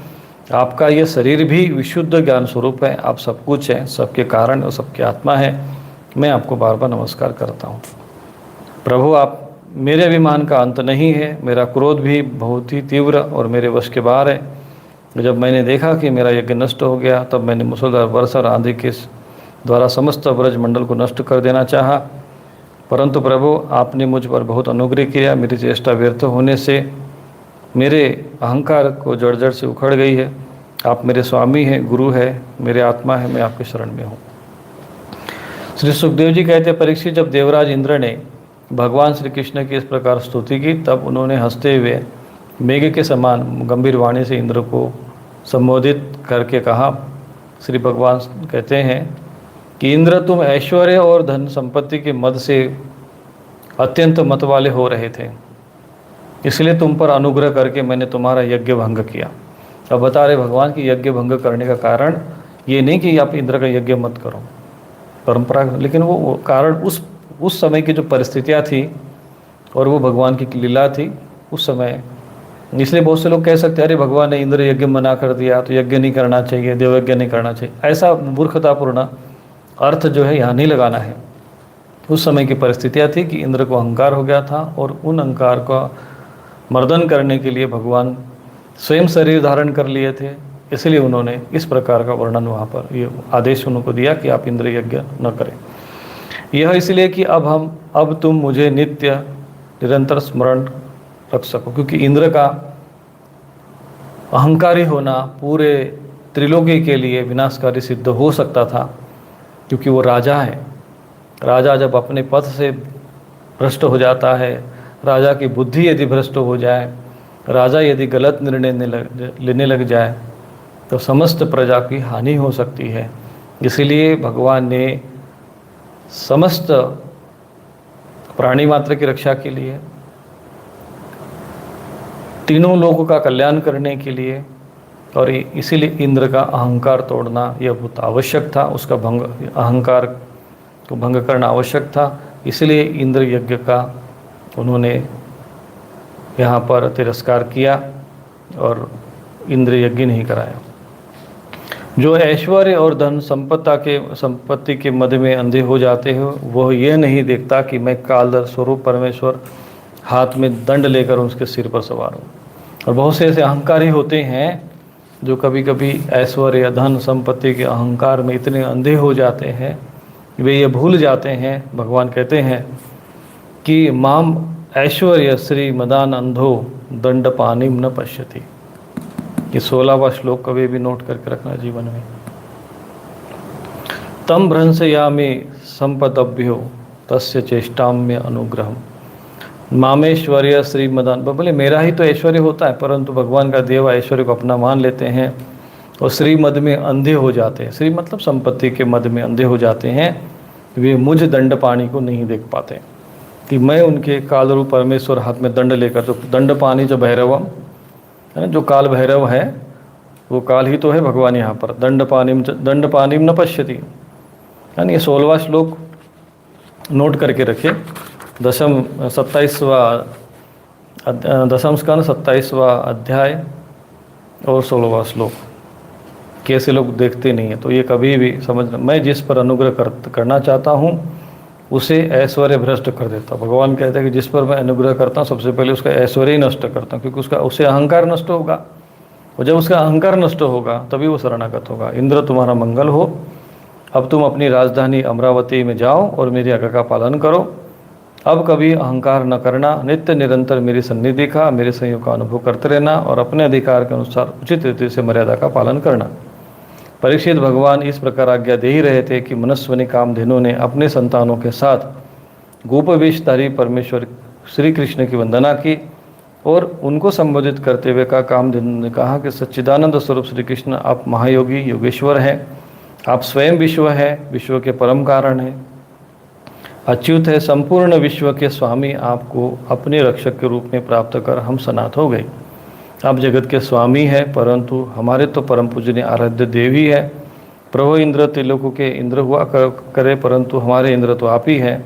आपका यह शरीर भी विशुद्ध ज्ञान स्वरूप है। आप सब कुछ हैं, सबके कारण और सबके आत्मा है। मैं आपको बार बार नमस्कार करता हूँ। प्रभु, आप मेरे अभिमान का अंत नहीं है। मेरा क्रोध भी बहुत ही तीव्र और मेरे वश के बाहर है। जब मैंने देखा कि मेरा यज्ञ नष्ट हो गया, तब मैंने मूसलाधार वर्षा और आंधी के द्वारा समस्त ब्रज मंडल को नष्ट कर देना चाहा, परंतु प्रभु, आपने मुझ पर बहुत अनुग्रह किया। मेरी चेष्टा व्यर्थ होने से मेरे अहंकार को जड़ से उखड़ गई है। आप मेरे स्वामी हैं, गुरु है, मेरे आत्मा है, मैं आपके शरण में हूँ। श्री सुखदेव जी कहते हैं, परीक्षित, जब देवराज इंद्र ने भगवान श्री कृष्ण की इस प्रकार स्तुति की, तब उन्होंने हंसते हुए मेघ के समान गंभीर वाणी से इंद्र को संबोधित करके कहा। श्री भगवान कहते हैं कि इंद्र, तुम ऐश्वर्य और धन संपत्ति के मद से अत्यंत मत वाले हो रहे थे, इसलिए तुम पर अनुग्रह करके मैंने तुम्हारा यज्ञ भंग किया। अब बता रहे भगवान की यज्ञ भंग करने का कारण ये नहीं कि आप इंद्र का यज्ञ मत करो, परंपरा, लेकिन वो कारण उस समय की जो परिस्थितियाँ थी और वो भगवान की लीला थी उस समय। इसलिए बहुत से लोग कह सकते हैं, अरे भगवान ने इंद्र यज्ञ मना कर दिया तो यज्ञ नहीं करना चाहिए, देव यज्ञ नहीं करना चाहिए। ऐसा मूर्खतापूर्ण अर्थ जो है यहाँ नहीं लगाना है। उस समय की परिस्थितियाँ थी कि इंद्र को अहंकार हो गया था, और उन अहंकार का मर्दन करने के लिए भगवान स्वयं शरीर धारण कर लिए थे। इसलिए उन्होंने इस प्रकार का वर्णन वहाँ पर ये आदेश उनको दिया कि आप इंद्र यज्ञ न करें। यह इसलिए कि अब तुम मुझे नित्य निरंतर स्मरण रख सको, क्योंकि इंद्र का अहंकारी होना पूरे त्रिलोकी के लिए विनाशकारी सिद्ध हो सकता था, क्योंकि वो राजा है। राजा जब अपने पद से भ्रष्ट हो जाता है, राजा की बुद्धि यदि भ्रष्ट हो जाए, राजा यदि गलत निर्णय लेने लग जाए, तो समस्त प्रजा की हानि हो सकती है। इसीलिए भगवान ने समस्त प्राणी मात्र की रक्षा के लिए, तीनों लोगों का कल्याण करने के लिए, और इसीलिए इंद्र का अहंकार तोड़ना यह बहुत आवश्यक था। उसका अहंकार को भंग करना आवश्यक था। इसलिए इंद्र यज्ञ का उन्होंने यहाँ पर तिरस्कार किया और इंद्र यज्ञ नहीं कराया। जो ऐश्वर्य और धन संपत्ति के मद में अंधे हो जाते हो, वह यह नहीं देखता कि मैं कालदर स्वरूप परमेश्वर हाथ में दंड लेकर उसके सिर पर सवार हूँ। और बहुत से ऐसे अहंकारी होते हैं जो कभी कभी ऐश्वर्य, धन, संपत्ति के अहंकार में इतने अंधे हो जाते हैं, वे ये भूल जाते हैं। भगवान कहते हैं कि माम ऐश्वर्य श्री मदान अंधो दंड पानिम न पश्यति। ये 16वां श्लोक कभी भी नोट करके रखना जीवन में। तम भ्रंशयामि संपदभ्यो तस्य चेष्टाम्य अनुग्रहम। मामेश्वर्य श्रीमदान, बोले मेरा ही तो ऐश्वर्य होता है, परंतु भगवान का देव ऐश्वर्य को अपना मान लेते हैं और श्रीमद में अंधे हो जाते हैं। श्री मतलब संपत्ति के मद में अंधे हो जाते हैं। वे मुझ दंडपाणी को नहीं देख पाते कि मैं उनके काल रूप परमेश्वर हाथ में दंड लेकर, जो दंडपाणी जो भैरवम है ना, जो काल भैरव है वो काल ही तो है भगवान यहाँ पर। दंडपाणिम न पश्यति, यानी ये 16वां श्लोक नोट करके रखे। दशम स्कंद 27वां अध्याय और 16वां श्लोक। कैसे लोग देखते नहीं है, तो ये कभी भी समझना, मैं जिस पर अनुग्रह करना चाहता हूँ उसे ऐश्वर्य भ्रष्ट कर देता हूँ। भगवान कहते हैं कि जिस पर मैं अनुग्रह करता हूँ सबसे पहले उसका ऐश्वर्य ही नष्ट करता हूँ, क्योंकि उससे अहंकार नष्ट होगा, और जब उसका अहंकार नष्ट होगा तभी वो शरणागत होगा। इंद्र तुम्हारा मंगल हो, अब तुम अपनी राजधानी अमरावती में जाओ और मेरी आज्ञा का पालन करो। अब कभी अहंकार न करना, नित्य निरंतर मेरी सन्निधि का, मेरे संयोग का अनुभव करते रहना और अपने अधिकार के अनुसार उचित रीति से मर्यादा का पालन करना। परीक्षित भगवान इस प्रकार आज्ञा दे ही रहे थे कि मनस्विनी कामधेनु ने अपने संतानों के साथ गोपवेशधारी परमेश्वर श्री कृष्ण की वंदना की और उनको संबोधित करते हुए कहा, कामधेनु ने कहा कि सच्चिदानंद स्वरूप श्री कृष्ण आप महायोगी योगेश्वर हैं, आप स्वयं विश्व है, विश्व के परम कारण हैं, अच्युत है, संपूर्ण विश्व के स्वामी, आपको अपने रक्षक के रूप में प्राप्त कर हम सनाथ हो गए। आप जगत के स्वामी हैं, परंतु हमारे तो परम पूजनीय आराध्य देव ही है। प्रभु इंद्र त्रिलोकों के इंद्र हुआ करे, परंतु हमारे इंद्र तो आप ही हैं,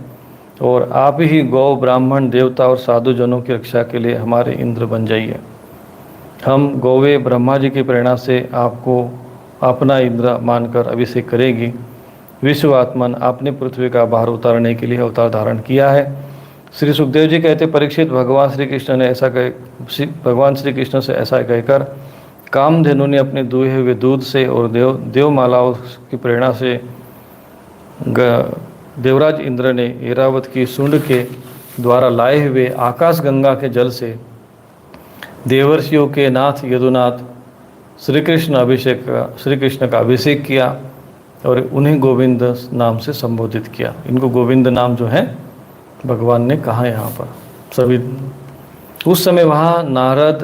और आप ही गौ ब्राह्मण देवता और साधु जनों की रक्षा के लिए हमारे इंद्र बन जाइए। हम गौवे ब्रह्मा जी की प्रेरणा से आपको अपना इंद्र मानकर अभिषेक करेगी। विश्वात्मन, आपने पृथ्वी का भार उतारने के लिए अवतार धारण किया है। श्री सुखदेव जी कहते, परीक्षित भगवान श्री कृष्ण ने भगवान श्री कृष्ण से ऐसा कहकर कामधेनु ने अपने दुहे हुए दूध से और देवमालाओं की प्रेरणा से देवराज इंद्र ने ऐरावत की सुंड के द्वारा लाए हुए आकाश गंगा के जल से देवर्षियों के नाथ यदुनाथ श्री कृष्ण का अभिषेक किया और उन्हें गोविंद नाम से संबोधित किया। इनको गोविंद नाम जो है भगवान ने कहा यहाँ पर सभी। उस समय वहाँ नारद,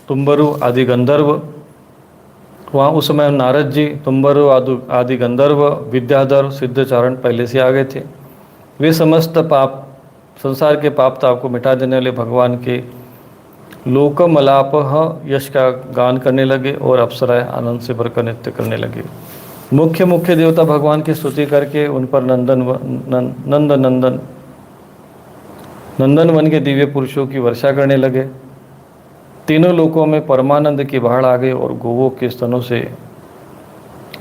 तुम्बरु आदि गंधर्व, वहाँ उस समय नारद जी, तुम्बरु आदि गंधर्व, विद्याधर, सिद्धचारण पहले से आ गए थे। वे समस्त पाप, संसार के पाप ताप को मिटा देने वाले भगवान के लोकमलाप यश का गान करने लगे और अप्सराएं आनंद से भरकर नृत्य करने लगे। मुख्य देवता भगवान की स्तुति करके उन पर नंदन वन के दिव्य पुरुषों की वर्षा करने लगे। तीनों लोकों में परमानंद की बाढ़ आ गई और गोवों के स्तनों से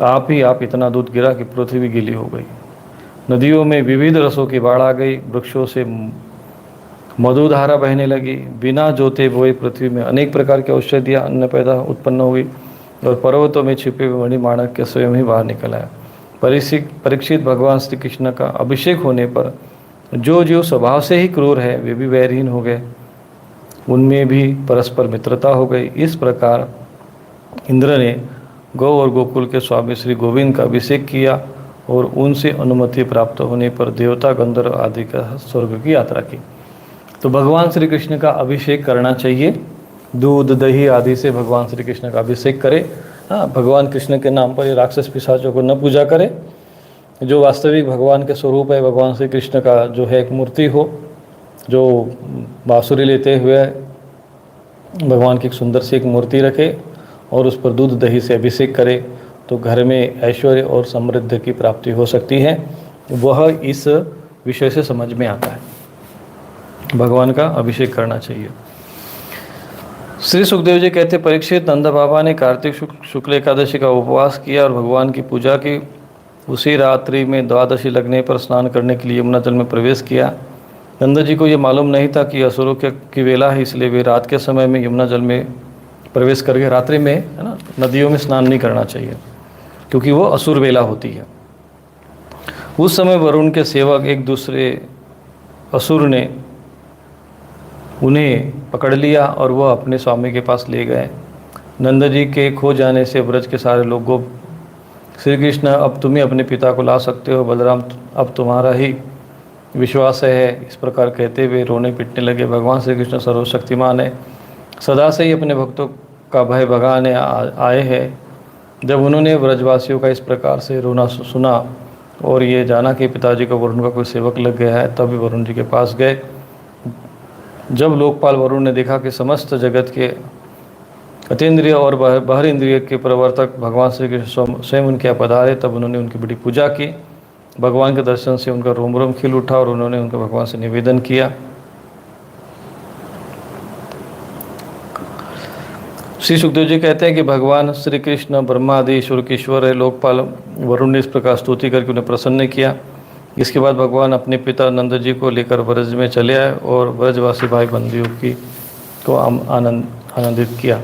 आप इतना दूध गिरा कि पृथ्वी गीली हो गई। नदियों में विविध रसों की बाढ़ आ गई, वृक्षों से मधुधारा बहने लगी। बिना जोते बोए पृथ्वी में अनेक प्रकार की औषधियाँ अन्न पैदा उत्पन्न हुई और पर्वतों में छिपे हुए मणिमाणक के स्वयं ही बाहर निकल आया। परीक्षित भगवान श्री कृष्ण का अभिषेक होने पर जो जीव स्वभाव से ही क्रूर है वे भी वैरहीन हो गए, उनमें भी परस्पर मित्रता हो गई। इस प्रकार इंद्र ने गौ और गोकुल के स्वामी श्री गोविंद का अभिषेक किया और उनसे अनुमति प्राप्त होने पर देवता गंधर्व आदि का स्वर्ग की यात्रा की। तो भगवान श्री कृष्ण का अभिषेक करना चाहिए, दूध दही आदि से भगवान श्री कृष्ण का अभिषेक करे। हाँ, भगवान कृष्ण के नाम पर ये राक्षस पिशाचों को न पूजा करे। जो वास्तविक भगवान के स्वरूप है, भगवान श्री कृष्ण का जो है एक मूर्ति हो, जो बांसुरी लेते हुए भगवान की एक सुंदर सी एक मूर्ति रखे और उस पर दूध दही से अभिषेक करे, तो घर में ऐश्वर्य और समृद्धि की प्राप्ति हो सकती है। वह इस विषय से समझ में आता है, भगवान का अभिषेक करना चाहिए। श्री सुखदेव जी कहते, परीक्षित, नंद बाबा ने कार्तिक शुक्ल एकादशी का उपवास किया और भगवान की पूजा की। उसी रात्रि में द्वादशी लगने पर स्नान करने के लिए यमुना जल में प्रवेश किया। नंद जी को ये मालूम नहीं था कि असुरों की वेला है, इसलिए वे रात के समय में यमुना जल में प्रवेश करके, रात्रि में है ना, नदियों में स्नान नहीं करना चाहिए क्योंकि वो असुर वेला होती है। उस समय वरुण के सेवक एक दूसरे असुर ने उन्हें पकड़ लिया और वह अपने स्वामी के पास ले गए। नंद जी के खो जाने से ब्रज के सारे लोगों, श्री कृष्ण अब तुम्हें अपने पिता को ला सकते हो, बलराम अब तुम्हारा ही विश्वास है। इस प्रकार कहते हुए रोने पिटने लगे। भगवान श्री कृष्ण सर्वशक्तिमान है, सदा से ही अपने भक्तों का भय भगाने आए हैं। जब उन्होंने ब्रजवासियों का इस प्रकार से रोना सुना और ये जाना कि पिताजी को वरुण का कोई सेवक लग गया है, तब वरुण जी के पास गए। जब लोकपाल वरुण ने देखा कि समस्त जगत के अतीन्द्रिय और बाहर इंद्रिय के प्रवर्तक भगवान श्री कृष्ण स्वयं उनके यहाँ पधारे, तब उन्होंने उनकी बड़ी पूजा की। भगवान के दर्शन से उनका रोम रोम खिल उठा और उन्होंने उनके भगवान से निवेदन किया। श्री सुखदेव जी कहते हैं कि भगवान श्री कृष्ण ब्रह्मा आदि ईश्वर के ईश्वर है। लोकपाल वरुण ने इस प्रकार स्तुति करके उन्हें प्रसन्न किया। इसके बाद भगवान अपने पिता नंद जी को लेकर ब्रज में चले आए और ब्रजवासी भाई बंदियों को आनंदित किया।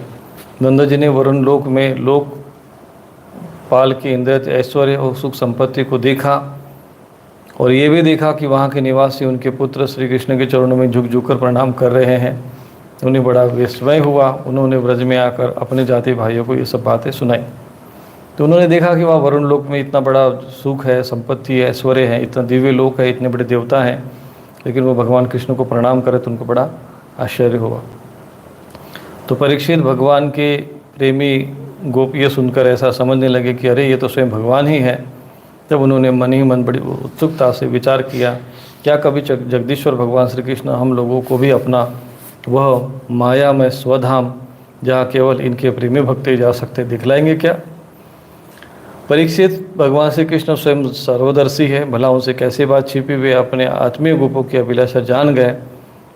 नंद जी ने वरुण लोक में लोकपाल के इंद्रिय ऐश्वर्य और सुख संपत्ति को देखा और ये भी देखा कि वहाँ के निवासी उनके पुत्र श्री कृष्ण के चरणों में झुक झुक कर प्रणाम कर रहे हैं। उन्हें बड़ा विस्मय हुआ। उन्होंने ब्रज में आकर अपने जाति भाइयों को ये सब बातें सुनाई। तो उन्होंने देखा कि वहाँ वरुण लोक में इतना बड़ा सुख है, संपत्ति है, ऐश्वर्य है, इतना दिव्य लोक है, इतने बड़े देवता हैं, लेकिन वो भगवान कृष्ण को प्रणाम करे तो उनको बड़ा आश्चर्य हुआ। तो परीक्षित भगवान के प्रेमी गोपियाँ सुनकर ऐसा समझने लगे कि अरे ये तो स्वयं भगवान ही है। जब उन्होंने मन ही मन बड़ी उत्सुकता से विचार किया, क्या कभी जगदीश्वर भगवान श्री कृष्ण हम लोगों को भी अपना वह मायामय स्वधाम, जहाँ केवल इनके प्रेमी भक्त ही जा सकते, दिखलाएंगे क्या? परीक्षित भगवान श्री कृष्ण स्वयं सर्वदर्शी है, भला उनसे कैसे बात छिपी हुई अपने आत्मीय गोपों की अभिलाषा जान गए।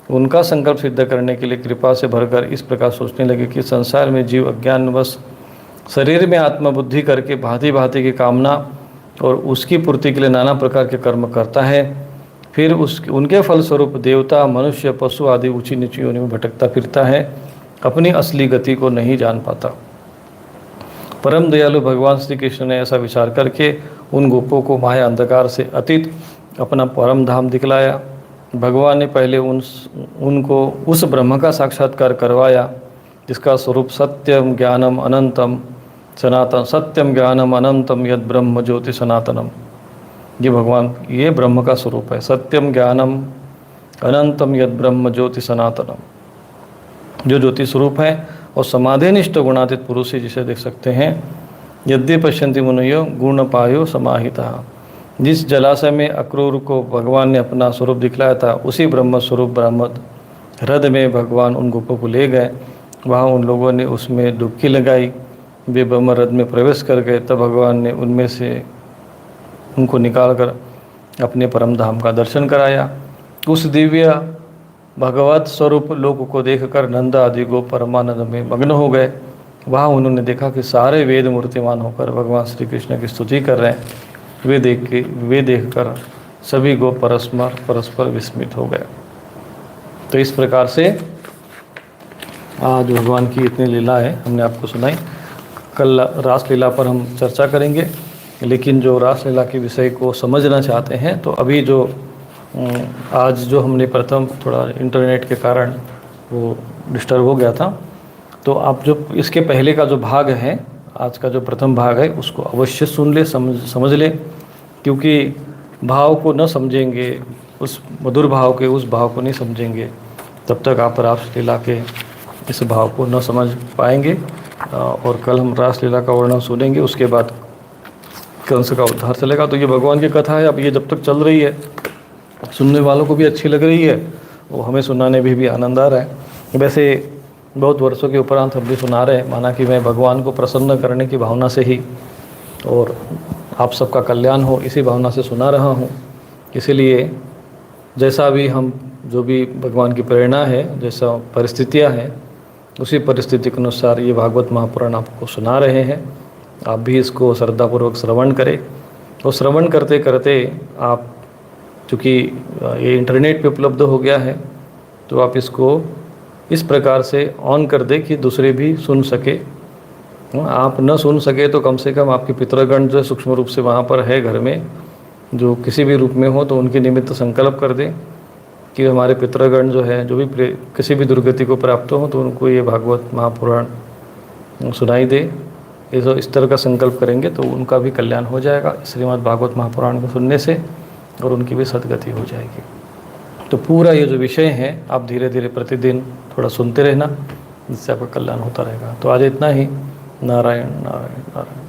उनका संकल्प सिद्ध करने के लिए कृपा से भरकर इस प्रकार सोचने लगे कि संसार में जीव अज्ञानवश शरीर में आत्मबुद्धि करके भांति भांति की कामना और उसकी पूर्ति के लिए नाना प्रकार के कर्म करता है। फिर उनके फलस्वरूप देवता, मनुष्य, पशु आदि ऊंची नीची योनि में भटकता फिरता है, अपनी असली गति को नहीं जान पाता। परम दयालु भगवान श्री कृष्ण ने ऐसा विचार करके उन गोपों को माया अंधकार से अतीत अपना परम धाम दिखलाया। भगवान ने पहले उनको उस ब्रह्म का साक्षात्कार करवाया जिसका स्वरूप सत्यम ज्ञानम अनंतम सनातन, सत्यम ज्ञानम अनंतम यद ब्रह्म ज्योति सनातनम। ये भगवान, ये ब्रह्म का स्वरूप है, सत्यम ज्ञानम अनंतम यद ब्रह्म ज्योति सनातनम, जो ज्योति स्वरूप है और समाधिनिष्ठ गुणातीत पुरुष ही जिसे देख सकते हैं। यद्य पश्यन्ति मुनयो गुण पायो समाहिता। जिस जलाशय में अक्रूर को भगवान ने अपना स्वरूप दिखलाया था, उसी ब्रह्म स्वरूप ब्रह्म हृदय में भगवान उन गोपों को ले गए। वहाँ उन लोगों ने उसमें डुबकी लगाई, वे ब्रह्म हृदय में प्रवेश कर गए। तब भगवान ने उनमें से उनको निकालकर अपने परम धाम का दर्शन कराया। उस दिव्य भगवत स्वरूप लोक को देखकर नंद आदि गोप परमानंद में मग्न हो गए। वहाँ उन्होंने देखा कि सारे वेद मूर्तिमान होकर भगवान श्री कृष्ण की स्तुति कर रहे हैं। वे देखकर सभी गोप परस्पर विस्मित हो गए। तो इस प्रकार से आज भगवान की इतनी लीला है हमने आपको सुनाई। कल रासलीला पर हम चर्चा करेंगे, लेकिन जो रासलीला के विषय को समझना चाहते हैं तो अभी जो आज जो हमने प्रथम थोड़ा इंटरनेट के कारण वो डिस्टर्ब हो गया था, तो आप जो इसके पहले का जो भाग है, आज का जो प्रथम भाग है, उसको अवश्य सुन ले, समझ ले, क्योंकि भाव को न समझेंगे, उस मधुर भाव के उस भाव को नहीं समझेंगे, तब तक आप रासलीला के इस भाव को न समझ पाएंगे। और कल हम रासलीला का वर्णन सुनेंगे, उसके बाद कंस का उद्धार चलेगा। तो ये भगवान की कथा है। अब ये जब तक चल रही है, सुनने वालों को भी अच्छी लग रही है, वो हमें सुनाने में भी आनंद आ रहा है। वैसे बहुत वर्षों के उपरांत हम भी सुना रहे हैं, माना कि मैं भगवान को प्रसन्न करने की भावना से ही और आप सबका कल्याण हो इसी भावना से सुना रहा हूँ। इसीलिए जैसा भी हम जो भी भगवान की प्रेरणा है, जैसा परिस्थितियाँ हैं, उसी परिस्थिति के अनुसार ये भागवत महापुराण आपको सुना रहे हैं। आप भी इसको श्रद्धापूर्वक श्रवण करें और श्रवण करते करते आप, चूँकि ये इंटरनेट पे उपलब्ध हो गया है, तो आप इसको इस प्रकार से ऑन कर दें कि दूसरे भी सुन सके। आप न सुन सके तो कम से कम आपके पितृगण जो सूक्ष्म रूप से वहाँ पर है घर में, जो किसी भी रूप में हो, तो उनके निमित्त संकल्प कर दें कि हमारे पितृगण जो है, जो भी किसी भी दुर्गति को प्राप्त हो, तो उनको ये भागवत महापुराण सुनाई दे। इस तरह का संकल्प करेंगे तो उनका भी कल्याण हो जाएगा श्रीमद् भागवत महापुराण को सुनने से। और उनकी भी सदगति हो जाएगी। तो पूरा ये जो विषय है आप धीरे धीरे प्रतिदिन थोड़ा सुनते रहना, जिससे आपका कल्याण होता रहेगा। तो आज इतना ही। नारायण नारायण नारायण।